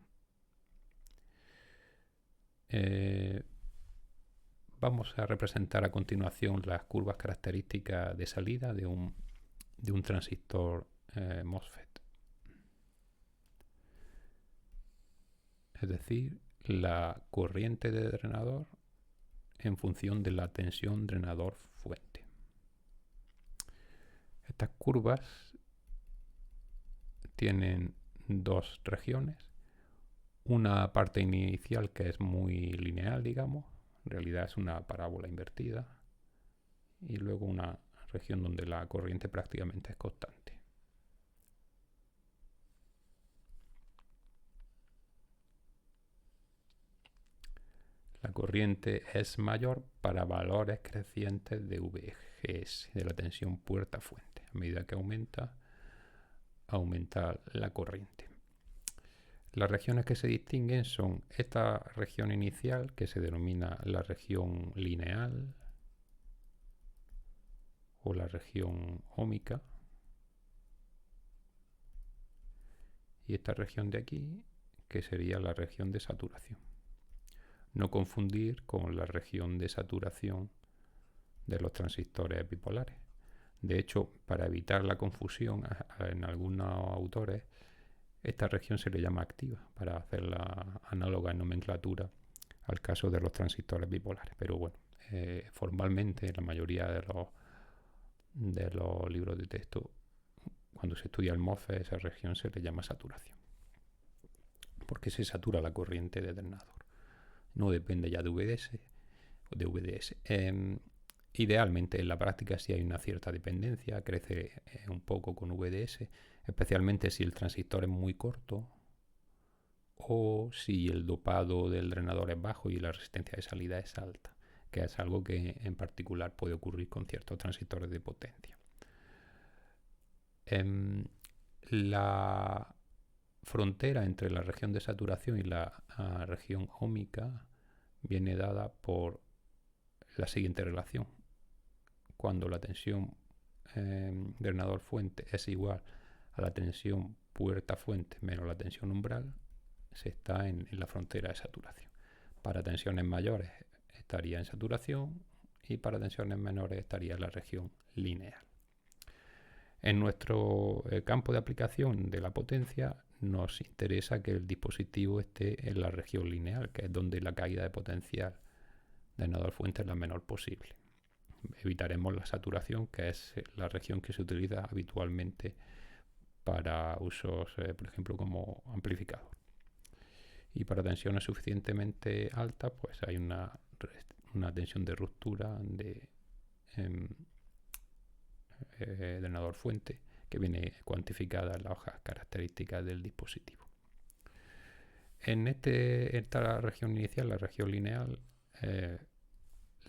[SPEAKER 1] Vamos a representar a continuación las curvas características de salida de un transistor MOSFET. Es decir, la corriente de drenador en función de la tensión drenador-fuente. Estas curvas tienen dos regiones. Una parte inicial que es muy lineal, digamos. En realidad es una parábola invertida. Y luego una región donde la corriente prácticamente es constante. La La corriente es mayor para valores crecientes de VGS, de la tensión puerta-fuente. A medida que aumenta la corriente. Las regiones que se distinguen son esta región inicial, que se denomina la región lineal o la región óhmica, y esta región de aquí, que sería la región de saturación. No confundir con la región de saturación de los transistores bipolares. De hecho, para evitar la confusión, en algunos autores, esta región se le llama activa, para hacerla análoga en nomenclatura al caso de los transistores bipolares. Pero bueno, formalmente en la mayoría de los libros de texto, cuando se estudia el MOSFET, esa región se le llama saturación, porque se satura la corriente de drenador. No depende ya de VDS o de VDS. Idealmente en la práctica sí hay una cierta dependencia, crece un poco con VDS, especialmente si el transistor es muy corto o si el dopado del drenador es bajo y la resistencia de salida es alta, que es algo que en particular puede ocurrir con ciertos transistores de potencia. La frontera entre la región de saturación y la región óhmica viene dada por la siguiente relación. Cuando la tensión drenador fuente es igual a la tensión puerta fuente menos la tensión umbral, se está en la frontera de saturación. Para tensiones mayores estaría en saturación y para tensiones menores estaría en la región lineal. En nuestro campo de aplicación de la potencia nos interesa que el dispositivo esté en la región lineal, que es donde la caída de potencial de drenador fuente es la menor posible. Evitaremos la saturación, que es la región que se utiliza habitualmente para usos, por ejemplo, como amplificador. Y para tensiones suficientemente altas, pues hay una tensión de ruptura de drenador fuente que viene cuantificada en las hojas características del dispositivo. En esta región inicial, la región lineal,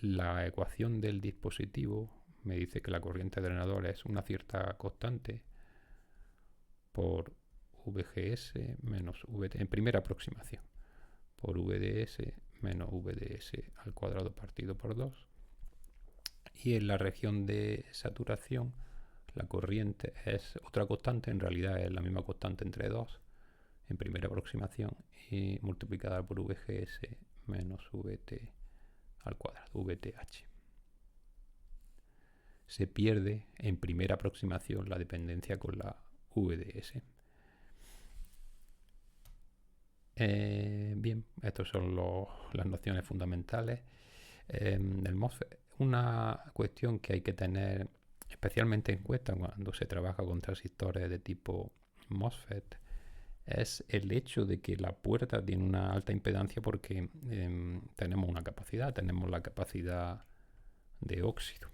[SPEAKER 1] la ecuación del dispositivo me dice que la corriente de drenador es una cierta constante por VGS menos VT, en primera aproximación, por VDS menos VDS al cuadrado partido por 2. Y en la región de saturación la corriente es otra constante, en realidad es la misma constante entre 2 en primera aproximación y multiplicada por VGS menos VT al cuadrado, VTH. Se pierde en primera aproximación la dependencia con la VDS. Bien, estas son las nociones fundamentales del MOSFET. Una cuestión que hay que tener especialmente en cuenta cuando se trabaja con transistores de tipo MOSFET es el hecho de que la puerta tiene una alta impedancia porque tenemos la capacidad de óxido.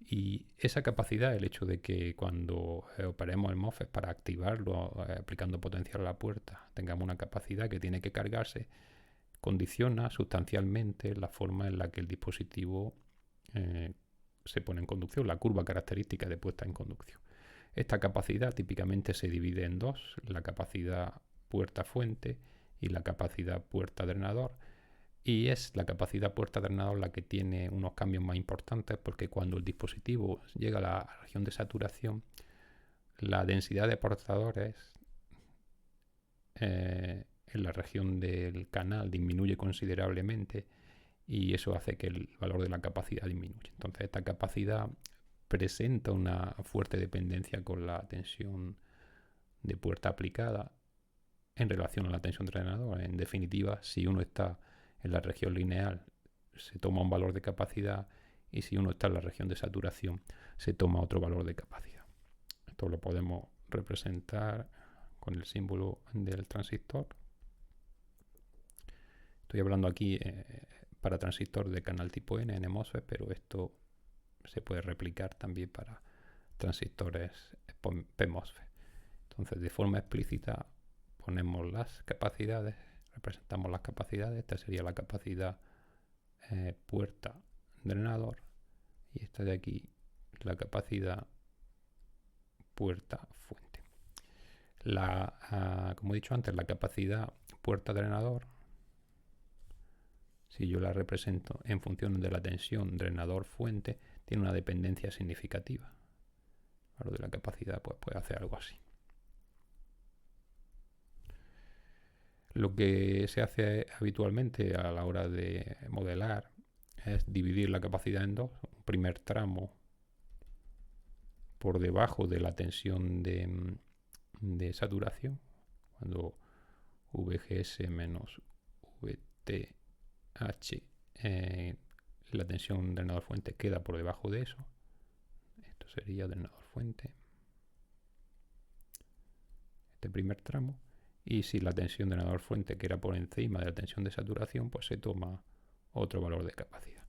[SPEAKER 1] Y esa capacidad, el hecho de que cuando operemos el MOSFET para activarlo aplicando potencial a la puerta, tengamos una capacidad que tiene que cargarse, condiciona sustancialmente la forma en la que el dispositivo se pone en conducción, la curva característica de puesta en conducción. Esta capacidad típicamente se divide en dos, la capacidad puerta-fuente y la capacidad puerta-drenador. Y es la capacidad puerta-drenador la que tiene unos cambios más importantes porque cuando el dispositivo llega a la región de saturación, la densidad de portadores en la región del canal disminuye considerablemente y eso hace que el valor de la capacidad disminuya. Entonces esta capacidad presenta una fuerte dependencia con la tensión de puerta aplicada en relación a la tensión de drenador. En definitiva, si uno está en la región lineal, se toma un valor de capacidad y si uno está en la región de saturación, se toma otro valor de capacidad. Esto lo podemos representar con el símbolo del transistor. Estoy hablando aquí para transistor de canal tipo N, en MOSFET, pero esto se puede replicar también para transistores PMOSFET. Entonces, de forma explícita, ponemos las capacidades representamos las capacidades. Esta sería la capacidad puerta drenador y esta de aquí la capacidad puerta fuente. Como he dicho antes, la capacidad puerta drenador, si yo la represento en función de la tensión drenador fuente, tiene una dependencia significativa. Lo de la capacidad pues puede hacer algo así. Lo que se hace habitualmente a la hora de modelar es dividir la capacidad en dos. Un primer tramo por debajo de la tensión de saturación, cuando VGS menos VTH, la tensión drenador fuente queda por debajo de eso. Esto sería drenador fuente, este primer tramo. Y si la tensión drenador fuente queda por encima de la tensión de saturación, pues se toma otro valor de capacidad.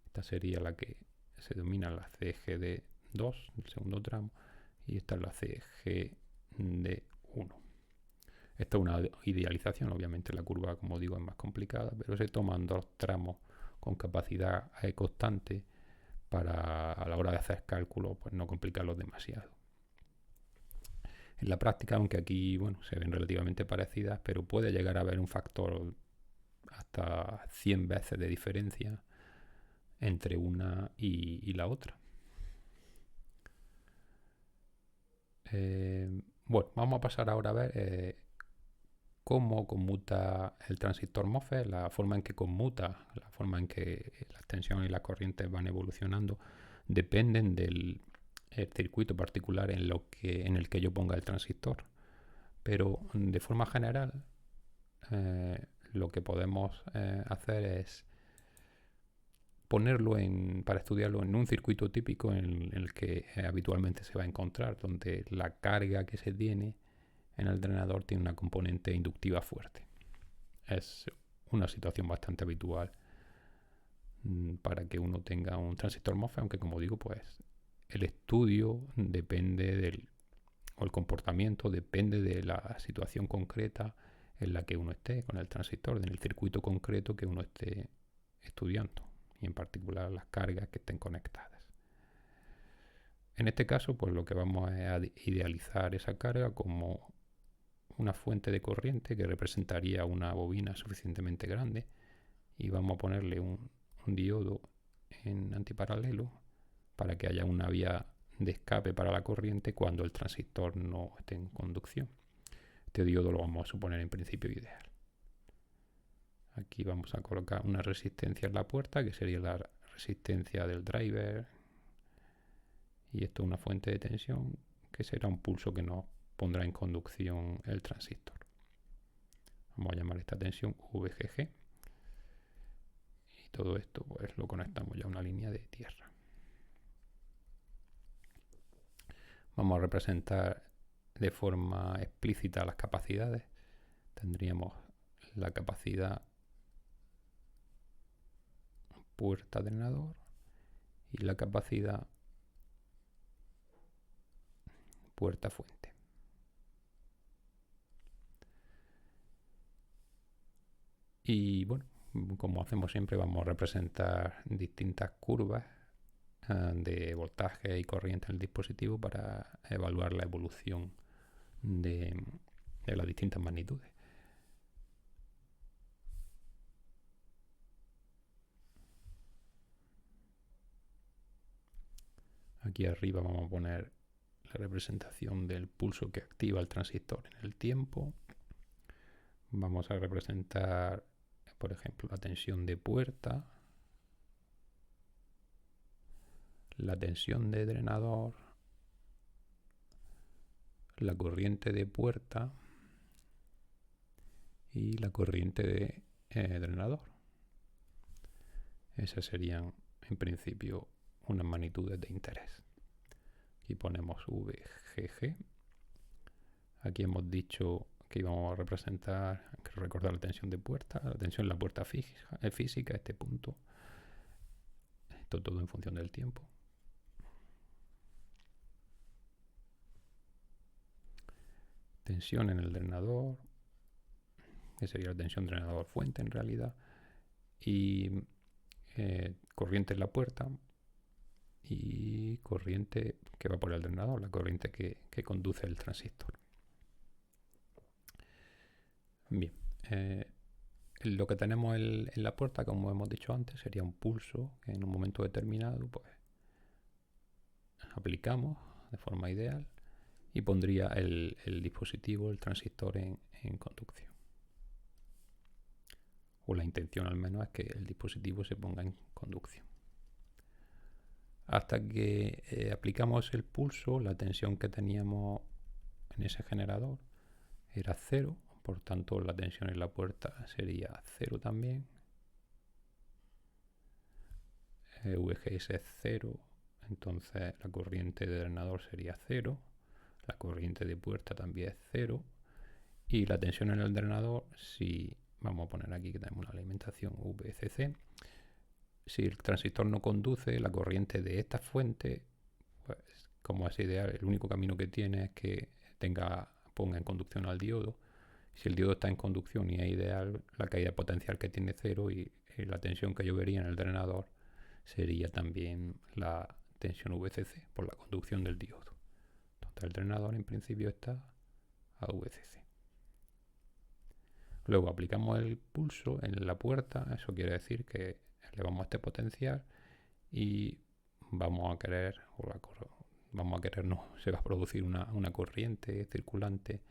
[SPEAKER 1] Esta sería la que se denomina la CGD2, el segundo tramo, y esta es la CGD1. Esta es una idealización, obviamente la curva, como digo, es más complicada, pero se toman dos tramos con capacidad constante para a la hora de hacer cálculos pues no complicarlos demasiado. En la práctica, aunque aquí se ven relativamente parecidas, pero puede llegar a haber un factor hasta 100 veces de diferencia entre una y la otra. Vamos a pasar ahora a ver cómo conmuta el transistor MOSFET, la forma en que conmuta, la forma en que las tensiones y las corrientes van evolucionando, dependen del circuito particular en el que yo ponga el transistor. Pero de forma general, lo que podemos hacer es ponerlo para estudiarlo en un circuito típico en el que habitualmente se va a encontrar, donde la carga que se tiene en el drenador tiene una componente inductiva fuerte. Es una situación bastante habitual para que uno tenga un transistor MOSFET, aunque como digo, pues el estudio depende o el comportamiento depende de la situación concreta en la que uno esté con el transistor, en el circuito concreto que uno esté estudiando, y en particular las cargas que estén conectadas. En este caso, pues lo que vamos a idealizar esa carga como una fuente de corriente que representaría una bobina suficientemente grande, y vamos a ponerle un diodo en antiparalelo para que haya una vía de escape para la corriente cuando el transistor no esté en conducción. Este diodo lo vamos a suponer en principio ideal. Aquí vamos a colocar una resistencia en la puerta, que sería la resistencia del driver, y esto es una fuente de tensión que será un pulso que nos pondrá en conducción el transistor. Vamos a llamar esta tensión VGG, y todo esto pues lo conectamos ya a una línea de tierra. Vamos a representar de forma explícita las capacidades. Tendríamos la capacidad puerta drenador y la capacidad puerta fuente. Y como hacemos siempre, vamos a representar distintas curvas de voltaje y corriente en el dispositivo para evaluar la evolución de las distintas magnitudes. Aquí arriba vamos a poner la representación del pulso que activa el transistor en el tiempo. Vamos a representar, por ejemplo, la tensión de puerta, la tensión de drenador, la corriente de puerta y la corriente de drenador. Esas serían, en principio, unas magnitudes de interés. Aquí ponemos VGG. Aquí hemos dicho que íbamos a representar, hay que recordar la tensión de puerta, la tensión en la puerta física, este punto. Esto todo en función del tiempo. Tensión en el drenador. que sería la tensión drenador fuente en realidad, y corriente en la puerta y corriente que va por el drenador, la corriente que conduce el transistor. Bien, lo que tenemos en la puerta, como hemos dicho antes, sería un pulso que en un momento determinado pues aplicamos de forma ideal y pondría el dispositivo, el transistor en conducción. O la intención al menos es que el dispositivo se ponga en conducción. Hasta que aplicamos el pulso, la tensión que teníamos en ese generador era 0, por tanto la tensión en la puerta sería 0 también. VGS es 0, entonces la corriente de drenador sería 0, la corriente de puerta también es 0, y la tensión en el drenador, si vamos a poner aquí que tenemos una alimentación VCC, si el transistor no conduce, la corriente de esta fuente, pues como es ideal, el único camino que tiene es que ponga en conducción al diodo. Si el diodo está en conducción y es ideal, la caída potencial que tiene 0 y la tensión que yo vería en el drenador sería también la tensión VCC por la conducción del diodo. Entonces el drenador en principio está a VCC. Luego aplicamos el pulso en la puerta, eso quiere decir que elevamos este potencial y se va a producir una corriente circulante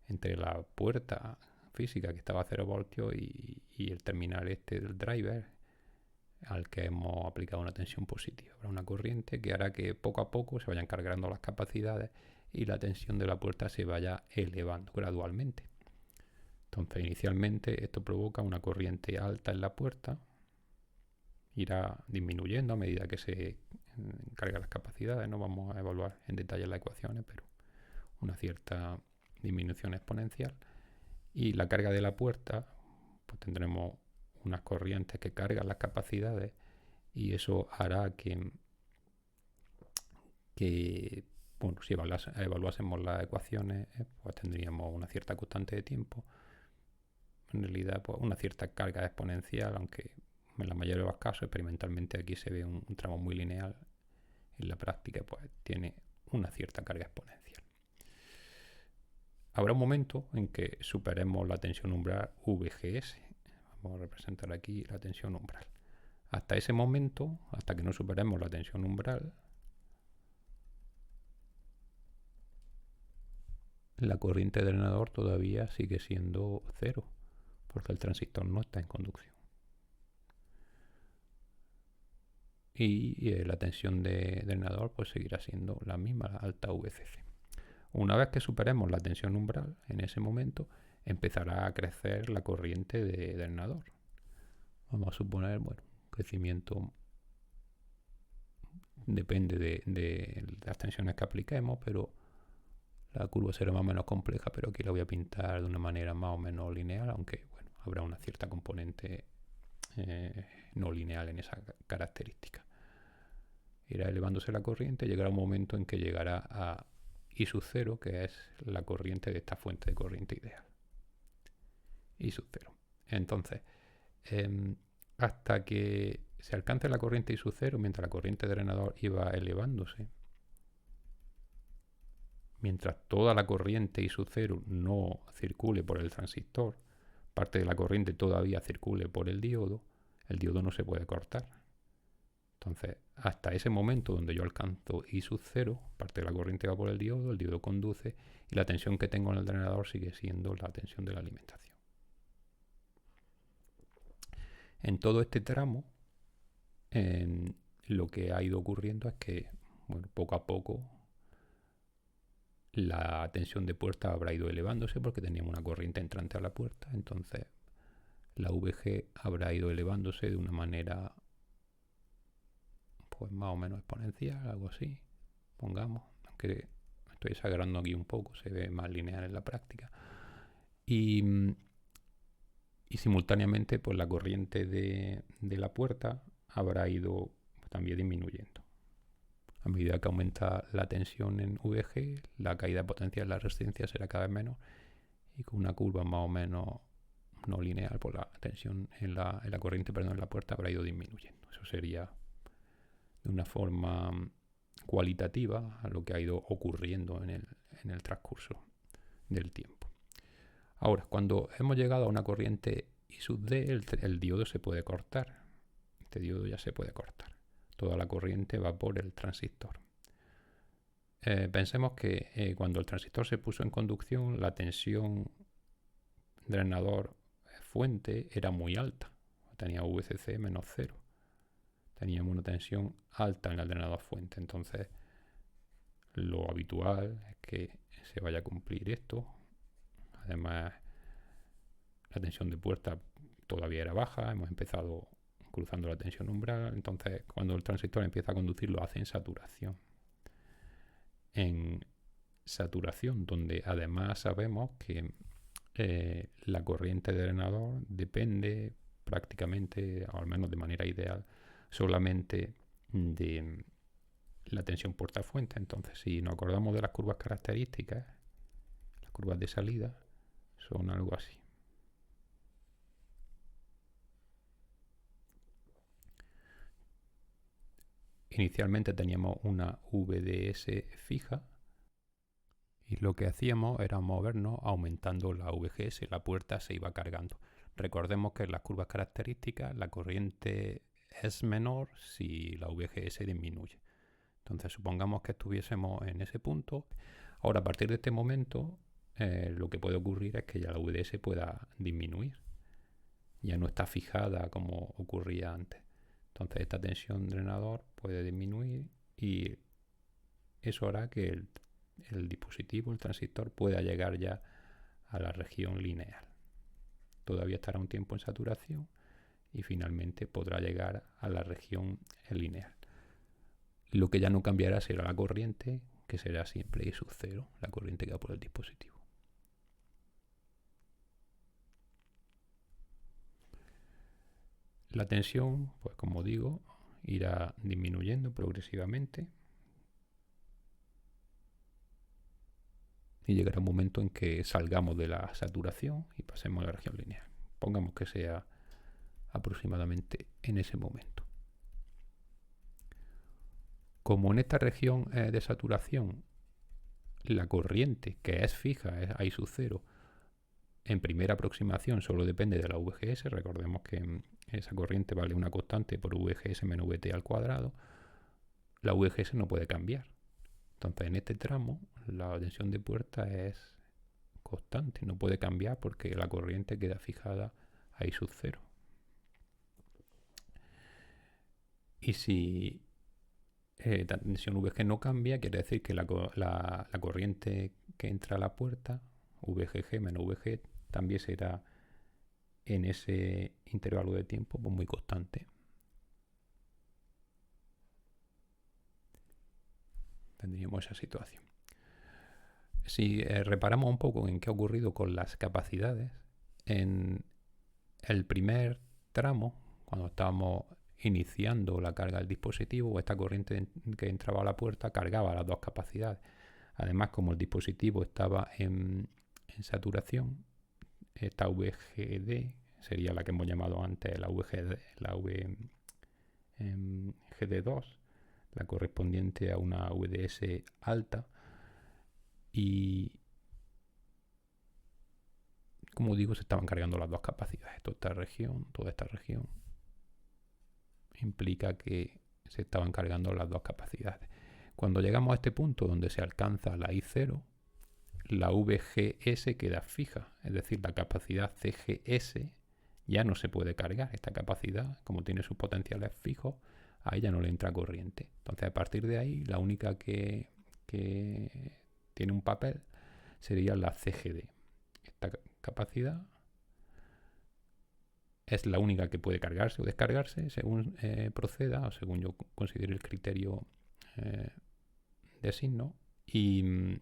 [SPEAKER 1] entre la puerta física que estaba a 0 voltios y el terminal este del driver al que hemos aplicado una tensión positiva. Habrá una corriente que hará que poco a poco se vayan cargando las capacidades y la tensión de la puerta se vaya elevando gradualmente. Entonces inicialmente esto provoca una corriente alta en la puerta, irá disminuyendo a medida que se cargan las capacidades. No vamos a evaluar en detalle las ecuaciones, pero una cierta disminución exponencial. Y la carga de la puerta, pues tendremos unas corrientes que cargan las capacidades y eso hará que bueno, si evaluásemos las ecuaciones, pues tendríamos una cierta constante de tiempo. En realidad, pues una cierta carga exponencial, aunque en la mayoría de los casos, experimentalmente aquí se ve un tramo muy lineal. En la práctica, pues tiene una cierta carga exponencial. Habrá un momento en que superemos la tensión umbral VGS. Vamos a representar aquí la tensión umbral. Hasta ese momento, hasta que no superemos la tensión umbral, la corriente de drenador todavía sigue siendo 0, porque el transistor no está en conducción. Y la tensión de drenador pues seguirá siendo la misma, la alta VCC. Una vez que superemos la tensión umbral, en ese momento empezará a crecer la corriente de drenador. Vamos a suponer, bueno, crecimiento depende de las tensiones que apliquemos, pero la curva será más o menos compleja, pero aquí la voy a pintar de una manera más o menos lineal, aunque bueno, habrá una cierta componente no lineal en esa característica. Irá elevándose la corriente, llegará un momento en que llegará a I sub 0, que es la corriente de esta fuente de corriente ideal. I sub 0. Entonces, hasta que se alcance la corriente I sub 0, mientras la corriente de drenador iba elevándose, mientras toda la corriente I sub 0 no circule por el transistor, parte de la corriente todavía circule por el diodo no se puede cortar. Entonces, hasta ese momento donde yo alcanzo I sub 0, parte de la corriente va por el diodo conduce y la tensión que tengo en el drenador sigue siendo la tensión de la alimentación. En todo este tramo, lo que ha ido ocurriendo es que, bueno, poco a poco la tensión de puerta habrá ido elevándose porque teníamos una corriente entrante a la puerta, entonces la VG habrá ido elevándose de una manera pues más o menos exponencial, algo así, pongamos, aunque estoy exagerando aquí un poco, se ve más lineal en la práctica. Y simultáneamente pues la corriente de la puerta habrá ido también disminuyendo. A medida que aumenta la tensión en VG, la caída potencial de la resistencia será cada vez menos y con una curva más o menos no lineal, pues la tensión en la corriente, perdón, en la puerta habrá ido disminuyendo. Eso sería de una forma cualitativa a lo que ha ido ocurriendo en el transcurso del tiempo. Ahora, cuando hemos llegado a una corriente I sub D, el diodo se puede cortar. Este diodo ya se puede cortar. Toda la corriente va por el transistor. Pensemos que cuando el transistor se puso en conducción, la tensión drenador fuente era muy alta. Tenía VCC menos 0. Teníamos una tensión alta en el drenador fuente. Entonces, lo habitual es que se vaya a cumplir esto. Además, la tensión de puerta todavía era baja. Hemos empezado cruzando la tensión umbral. Entonces, cuando el transistor empieza a conducir, lo hace en saturación. En saturación, donde además sabemos que la corriente de drenador depende prácticamente, o al menos de manera ideal, solamente de la tensión puerta-fuente. Entonces, si nos acordamos de las curvas características, las curvas de salida son algo así. Inicialmente teníamos una VDS fija y lo que hacíamos era movernos aumentando la VGS, la puerta se iba cargando. Recordemos que en las curvas características la corriente es menor si la VGS disminuye. Entonces supongamos que estuviésemos en ese punto. Ahora, a partir de este momento, lo que puede ocurrir es que ya la VDS pueda disminuir. Ya no está fijada como ocurría antes. Entonces esta tensión drenador puede disminuir y eso hará que el dispositivo, el transistor, pueda llegar ya a la región lineal. Todavía estará un tiempo en saturación y finalmente podrá llegar a la región lineal. Lo que ya no cambiará será la corriente, que será siempre I sub 0, la corriente que va por el dispositivo. La tensión, pues como digo, irá disminuyendo progresivamente y llegará un momento en que salgamos de la saturación y pasemos a la región lineal. Pongamos que sea aproximadamente en ese momento. Como en esta región de saturación la corriente, que es fija, es I sub 0, en primera aproximación solo depende de la VGS. Recordemos que esa corriente vale una constante por VGS menos VT al cuadrado. La VGS no puede cambiar. Entonces en este tramo la tensión de puerta es constante, no puede cambiar porque la corriente queda fijada a I sub 0. Y si la tensión VG no cambia, quiere decir que la corriente que entra a la puerta, VGG menos VG, también será en ese intervalo de tiempo pues muy constante. Tendríamos esa situación. Si reparamos un poco en qué ha ocurrido con las capacidades, en el primer tramo, cuando estábamos iniciando la carga del dispositivo, esta corriente que entraba a la puerta cargaba las dos capacidades. Además, como el dispositivo estaba en saturación, esta VGD sería la que hemos llamado antes la VGD2, la correspondiente a una VDS alta, y como digo, se estaban cargando las dos capacidades. Toda esta región implica que se estaban cargando las dos capacidades. Cuando llegamos a este punto donde se alcanza la I0, la VGS queda fija, es decir, la capacidad CGS ya no se puede cargar. Esta capacidad, como tiene sus potenciales fijos, a ella no le entra corriente. Entonces, a partir de ahí, la única que tiene un papel sería la CGD. Esta capacidad es la única que puede cargarse o descargarse según proceda o según yo considere el criterio de signo. Y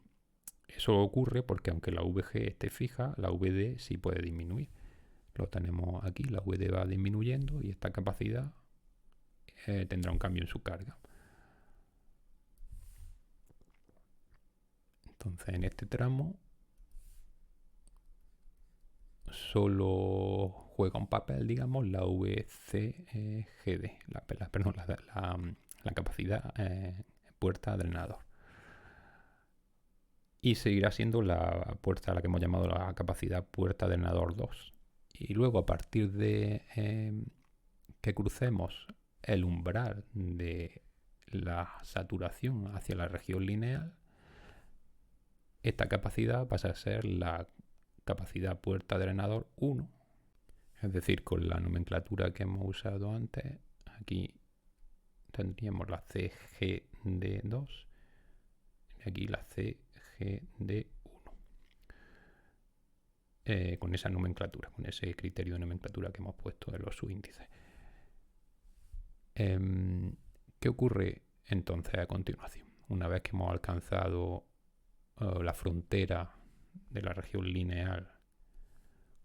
[SPEAKER 1] eso ocurre porque aunque la VG esté fija, la VD sí puede disminuir. Lo tenemos aquí, la VD va disminuyendo y esta capacidad tendrá un cambio en su carga. Entonces en este tramo solo juega un papel, digamos, la VCGD, la capacidad puerta drenador. Y seguirá siendo la puerta a la que hemos llamado la capacidad puerta drenador 2. Y luego, a partir de que crucemos el umbral de la saturación hacia la región lineal, esta capacidad pasa a ser la capacidad puerta drenador 1. Es decir, con la nomenclatura que hemos usado antes, aquí tendríamos la CGD2 y aquí la CGD1. Con esa nomenclatura, con ese criterio de nomenclatura que hemos puesto en los subíndices. ¿Qué ocurre entonces a continuación? Una vez que hemos alcanzado la frontera de la región lineal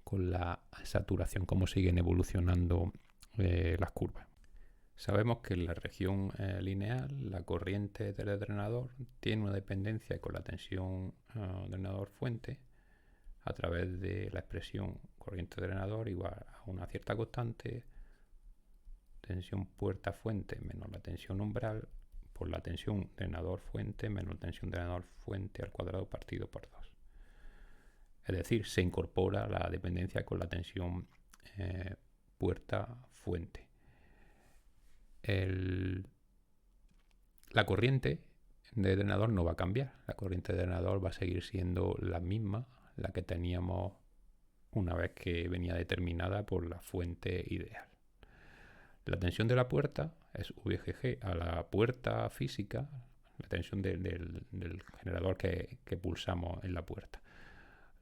[SPEAKER 1] con la saturación, cómo siguen evolucionando las curvas. Sabemos que en la región lineal la corriente del drenador tiene una dependencia con la tensión drenador-fuente a través de la expresión corriente drenador igual a una cierta constante, tensión puerta-fuente menos la tensión umbral, por la tensión drenador-fuente menos tensión drenador-fuente al cuadrado partido por 2. Es decir, se incorpora la dependencia con la tensión puerta-fuente. La corriente de drenador no va a cambiar. La corriente de drenador va a seguir siendo la misma, la que teníamos una vez que venía determinada por la fuente ideal. La tensión de la puerta es VGG a la puerta física, la tensión del generador que pulsamos en la puerta.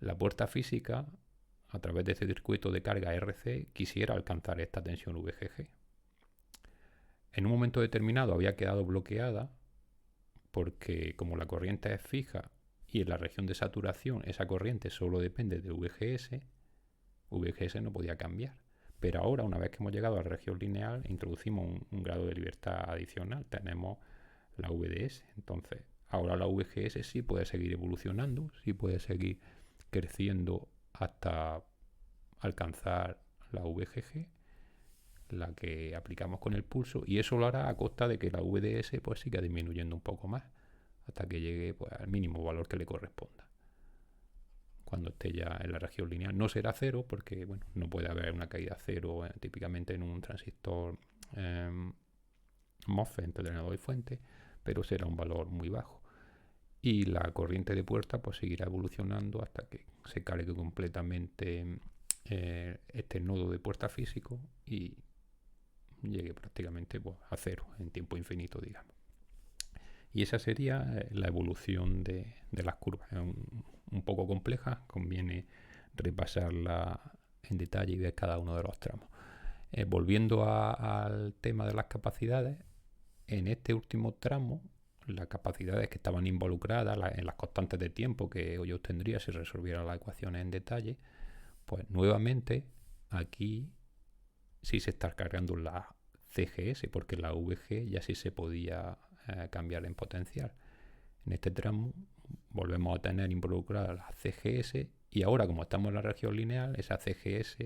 [SPEAKER 1] La puerta física, a través de este circuito de carga RC, quisiera alcanzar esta tensión VGG. En un momento determinado había quedado bloqueada porque como la corriente es fija y en la región de saturación esa corriente solo depende de VGS, VGS no podía cambiar. Pero ahora, una vez que hemos llegado a la región lineal, introducimos un grado de libertad adicional. Tenemos la VDS. Entonces, ahora la VGS sí puede seguir evolucionando, sí puede seguir creciendo hasta alcanzar la VGG, la que aplicamos con el pulso, y eso lo hará a costa de que la VDS pues siga disminuyendo un poco más hasta que llegue pues, al mínimo valor que le corresponda. Cuando esté ya en la región lineal no será cero porque bueno, no puede haber una caída cero típicamente en un transistor MOSFET entre drenador y fuente, pero será un valor muy bajo. Y la corriente de puerta pues seguirá evolucionando hasta que se cargue completamente este nodo de puerta físico y llegue prácticamente pues, a cero en tiempo infinito, digamos. Y esa sería la evolución de las curvas. Es un poco compleja, conviene repasarla en detalle y ver cada uno de los tramos. Volviendo al tema de las capacidades, en este último tramo las capacidades que estaban involucradas en las constantes de tiempo que yo obtendría si resolviera las ecuaciones en detalle, pues nuevamente aquí sí se está cargando la CGS porque la VG ya sí se podía cambiar en potencial. En este tramo volvemos a tener involucrada la CGS y ahora como estamos en la región lineal, esa CGS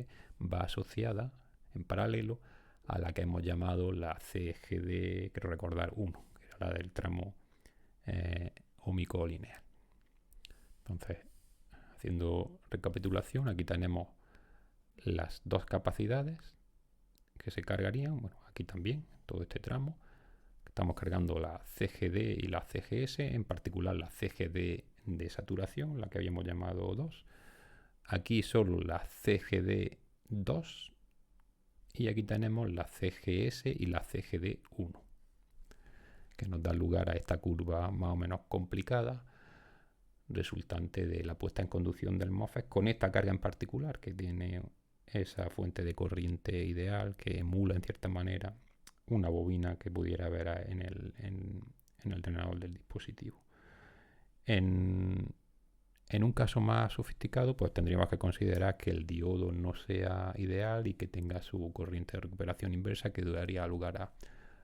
[SPEAKER 1] va asociada en paralelo a la que hemos llamado la CGD, quiero recordar, 1, que era la del tramo óhmico lineal. Entonces, haciendo recapitulación, aquí tenemos las dos capacidades que se cargarían, bueno, aquí también, todo este tramo. Estamos cargando la CGD y la CGS, en particular la CGD de saturación, la que habíamos llamado 2. Aquí solo la CGD 2 y aquí tenemos la CGS y la CGD 1, que nos da lugar a esta curva más o menos complicada, resultante de la puesta en conducción del MOSFET con esta carga en particular, que tiene esa fuente de corriente ideal que emula en cierta manera una bobina que pudiera haber en el drenador del dispositivo. En un caso más sofisticado, pues tendríamos que considerar que el diodo no sea ideal y que tenga su corriente de recuperación inversa que daría lugar a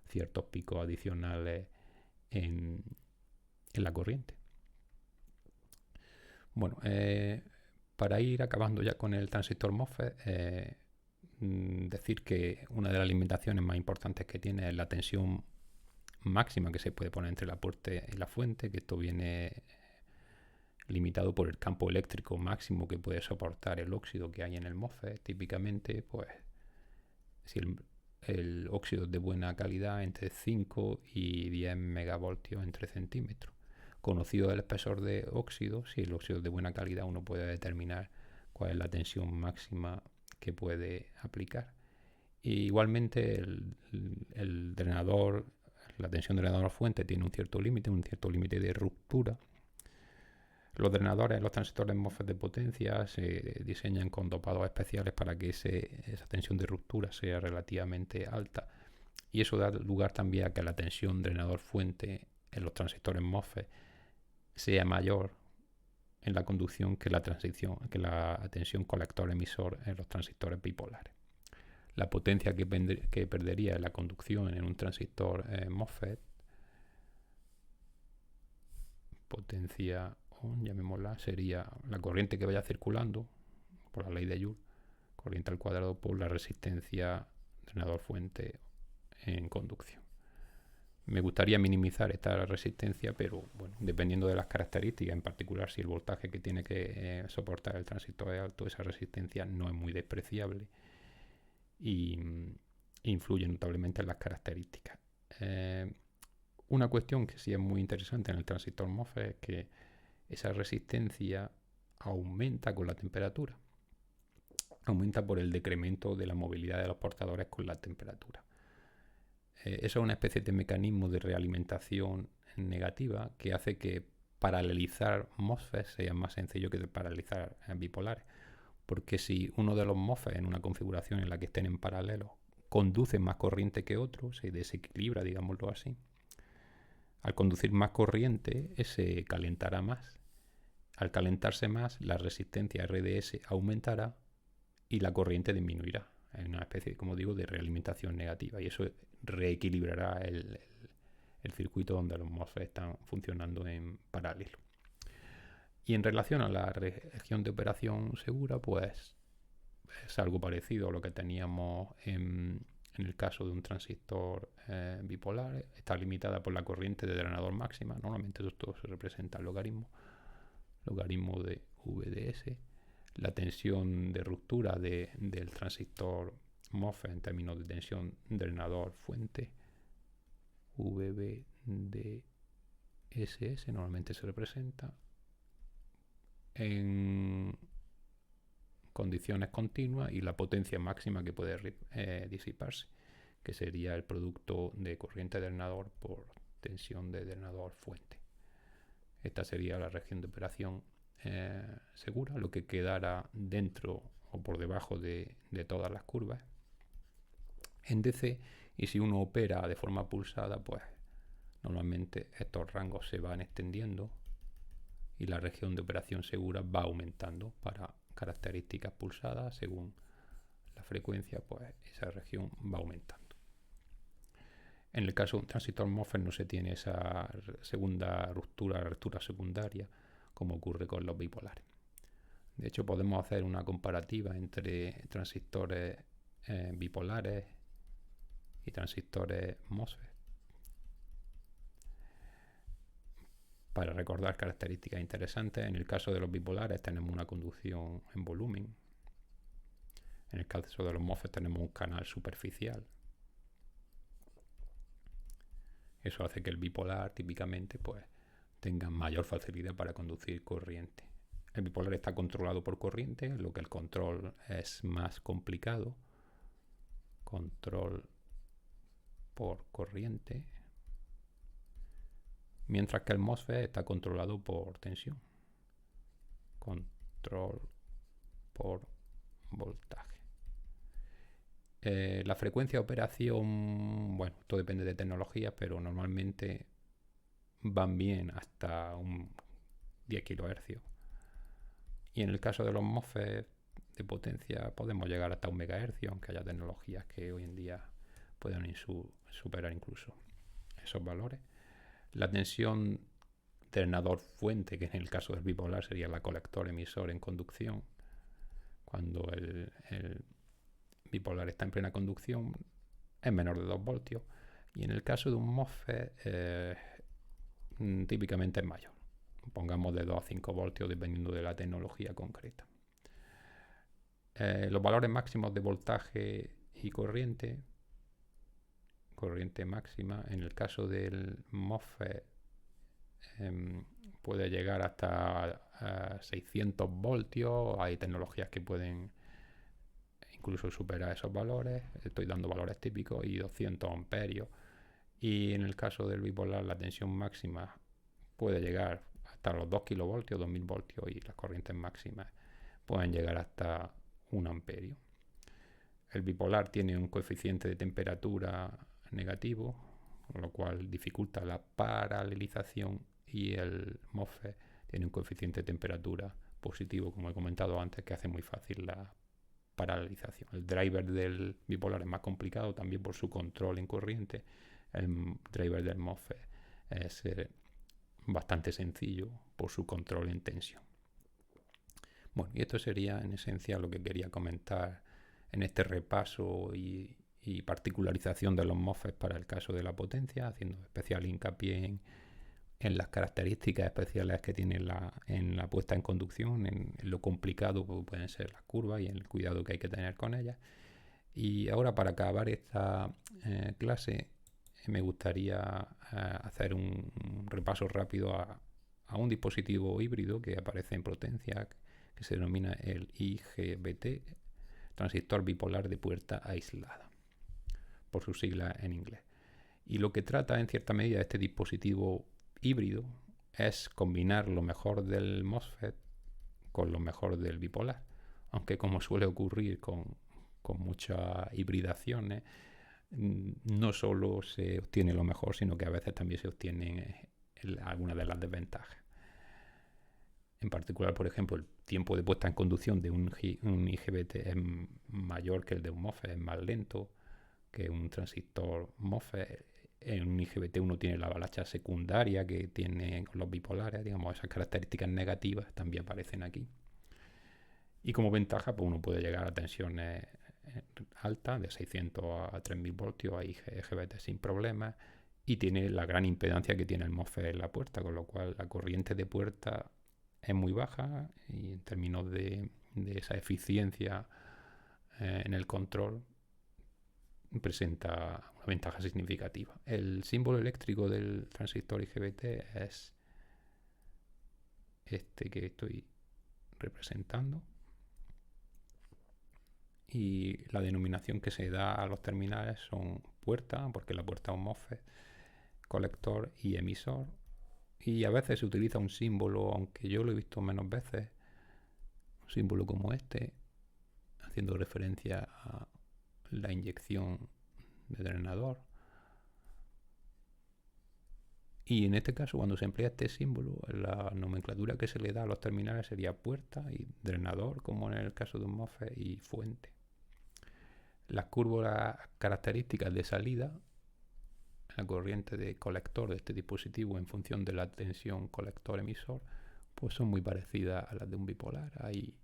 [SPEAKER 1] ciertos picos adicionales en la corriente. Bueno, Para ir acabando ya con el transistor MOSFET, decir que una de las limitaciones más importantes que tiene es la tensión máxima que se puede poner entre la puerta y la fuente, que esto viene limitado por el campo eléctrico máximo que puede soportar el óxido que hay en el MOSFET. Típicamente, pues, si el óxido es de buena calidad, entre 5 y 10 megavoltios en 3 centímetros. Conocido el espesor de óxido, si el óxido es de buena calidad, uno puede determinar cuál es la tensión máxima que puede aplicar. Y igualmente el drenador, la tensión drenador fuente tiene un cierto límite de ruptura. Los drenadores, los transistores MOSFET de potencia se diseñan con dopados especiales para que esa tensión de ruptura sea relativamente alta, y eso da lugar también a que la tensión drenador fuente en los transistores MOSFET sea mayor en la conducción que la tensión colector emisor en los transistores bipolares. La potencia que perdería la conducción en un transistor MOSFET, potencia llamémosla, sería la corriente que vaya circulando por la ley de Joule, corriente al cuadrado por la resistencia drenador fuente en conducción. Me gustaría minimizar esta resistencia, pero bueno, dependiendo de las características, en particular si el voltaje que tiene que soportar el transistor es alto, esa resistencia no es muy despreciable y influye notablemente en las características. Una cuestión que sí es muy interesante en el transistor MOSFET es que esa resistencia aumenta con la temperatura. Aumenta por el decremento de la movilidad de los portadores con la temperatura. Eso es una especie de mecanismo de realimentación negativa que hace que paralelizar MOSFET sea más sencillo que paralelizar bipolares. Porque si uno de los MOSFET en una configuración en la que estén en paralelo conduce más corriente que otro, se desequilibra, digámoslo así. Al conducir más corriente, se calentará más. Al calentarse más, la resistencia RDS aumentará y la corriente disminuirá. Es una especie, como digo, de realimentación negativa, y eso reequilibrará el circuito donde los MOSFET están funcionando en paralelo. Y en relación a la región de operación segura, pues es algo parecido a lo que teníamos en el caso de un transistor bipolar. Está limitada por la corriente de drenador máxima. Normalmente esto se representa en logaritmo de VDS. La tensión de ruptura del transistor MOSFET en términos de tensión drenador fuente, VDSS, normalmente se representa en condiciones continuas, y la potencia máxima que puede disiparse, que sería el producto de corriente drenador por tensión de drenador fuente. Esta sería la región de operación segura, lo que quedara dentro o por debajo de todas las curvas en DC. Y si uno opera de forma pulsada, pues normalmente estos rangos se van extendiendo y la región de operación segura va aumentando para características pulsadas. Según la frecuencia, pues esa región va aumentando. En el caso de un transistor MOSFET no se tiene esa segunda ruptura secundaria como ocurre con los bipolares. De hecho, podemos hacer una comparativa entre transistores bipolares y transistores MOSFET para recordar características interesantes. En el caso de los bipolares tenemos una conducción en volumen. En el caso de los MOSFET tenemos un canal superficial. Eso hace que el bipolar típicamente pues tenga mayor facilidad para conducir corriente. El bipolar está controlado por corriente, lo que el control es más complicado. Control por corriente. Mientras que el MOSFET está controlado por tensión. Control por voltaje. La frecuencia de operación, bueno, esto depende de tecnologías, pero normalmente van bien hasta un 10 kHz. Y en el caso de los MOSFET de potencia podemos llegar hasta 1 MHz, aunque haya tecnologías que hoy en día puedan superar incluso esos valores. La tensión drenador fuente, que en el caso del bipolar sería la colector emisor en conducción. Cuando el bipolar está en plena conducción es menor de 2 voltios, y en el caso de un MOSFET típicamente es mayor, pongamos de 2 a 5 voltios dependiendo de la tecnología concreta. Los valores máximos de voltaje y corriente máxima, en el caso del MOSFET puede llegar hasta 600 voltios, hay tecnologías que pueden incluso superar esos valores, estoy dando valores típicos, y 200 amperios. Y en el caso del bipolar la tensión máxima puede llegar hasta los 2 kilovoltios, 2000 voltios, y las corrientes máximas pueden llegar hasta 1 amperio. El bipolar tiene un coeficiente de temperatura negativo, con lo cual dificulta la paralelización, y el MOSFET tiene un coeficiente de temperatura positivo, como he comentado antes, que hace muy fácil la paralelización. El driver del bipolar es más complicado también por su control en corriente. El driver del MOSFET es bastante sencillo por su control en tensión. Bueno, y esto sería en esencia lo que quería comentar en este repaso y particularización de los MOSFET para el caso de la potencia, haciendo especial hincapié en las características especiales que tiene en la puesta en conducción, en lo complicado que pueden ser las curvas y en el cuidado que hay que tener con ellas. Y ahora, para acabar esta clase, me gustaría hacer un repaso rápido a un dispositivo híbrido que aparece en potencia, que se denomina el IGBT, transistor bipolar de puerta aislada, por sus siglas en inglés. Y lo que trata en cierta medida este dispositivo híbrido es combinar lo mejor del MOSFET con lo mejor del bipolar, aunque, como suele ocurrir con muchas hibridaciones, no solo se obtiene lo mejor, sino que a veces también se obtienen algunas de las desventajas. En particular, por ejemplo, el tiempo de puesta en conducción de un IGBT es mayor que el de un MOSFET, es más lento que un transistor MOSFET. En un IGBT uno tiene la avalancha secundaria que tienen los bipolares, digamos, esas características negativas también aparecen aquí. Y como ventaja, pues uno puede llegar a tensiones altas, de 600 a 3000 voltios a IGBT sin problemas, y tiene la gran impedancia que tiene el MOSFET en la puerta, con lo cual la corriente de puerta es muy baja, y en términos de esa eficiencia en el control presenta una ventaja significativa. El símbolo eléctrico del transistor IGBT es este que estoy representando, y la denominación que se da a los terminales son puerta, porque la puerta es un MOSFET, colector y emisor. Y a veces se utiliza un símbolo, aunque yo lo he visto menos veces, un símbolo como este, haciendo referencia a la inyección de drenador. Y en este caso, cuando se emplea este símbolo, la nomenclatura que se le da a los terminales sería puerta y drenador, como en el caso de un MOSFET, y fuente. Las curvas características de salida, la corriente de colector de este dispositivo en función de la tensión colector-emisor, pues son muy parecidas a las de un bipolar. Hay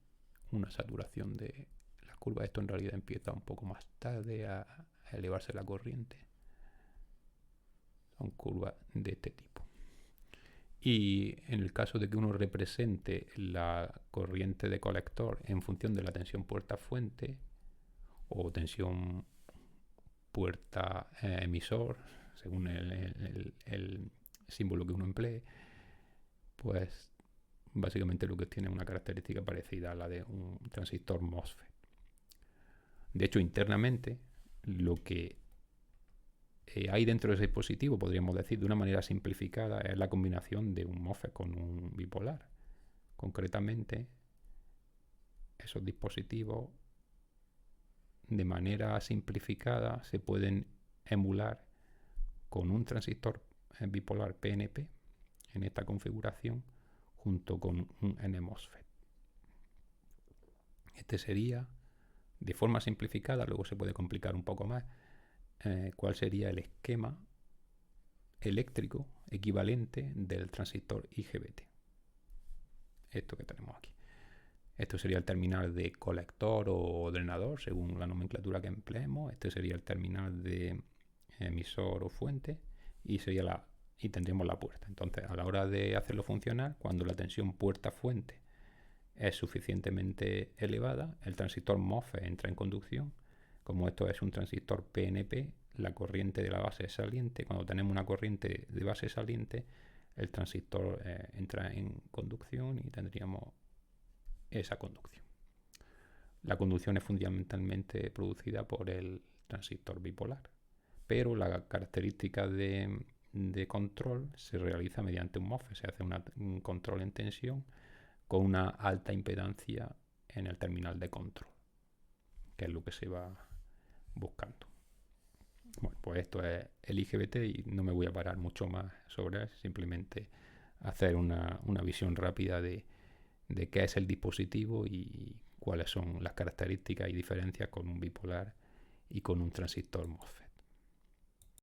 [SPEAKER 1] una saturación de las curvas. Esto en realidad empieza un poco más tarde a elevarse la corriente. Son curvas de este tipo. Y en el caso de que uno represente la corriente de colector en función de la tensión puerta-fuente o tensión puerta-emisor, según el símbolo que uno emplee, pues básicamente lo que tiene una característica parecida a la de un transistor MOSFET. De hecho, internamente, lo que hay dentro de ese dispositivo, podríamos decir de una manera simplificada, es la combinación de un MOSFET con un bipolar. Concretamente, esos dispositivos, de manera simplificada, se pueden emular con un transistor bipolar PNP en esta configuración, junto con un NMOSFET. Este sería, de forma simplificada, luego se puede complicar un poco más, cuál sería el esquema eléctrico equivalente del transistor IGBT. Esto que tenemos aquí. Esto sería el terminal de colector o drenador, según la nomenclatura que empleemos. Este sería el terminal de emisor o fuente y tendríamos la puerta. Entonces, a la hora de hacerlo funcionar, cuando la tensión puerta-fuente es suficientemente elevada, el transistor MOSFET entra en conducción. Como esto es un transistor PNP, la corriente de la base es saliente. Cuando tenemos una corriente de base saliente, el transistor entra en conducción y tendríamos esa conducción. La conducción es fundamentalmente producida por el transistor bipolar, pero la característica de control se realiza mediante un MOSFET. Se hace un control en tensión con una alta impedancia en el terminal de control, que es lo que se va buscando. Bueno, pues esto es el IGBT y no me voy a parar mucho más sobre él, simplemente hacer una visión rápida de qué es el dispositivo y cuáles son las características y diferencias con un bipolar y con un transistor MOSFET.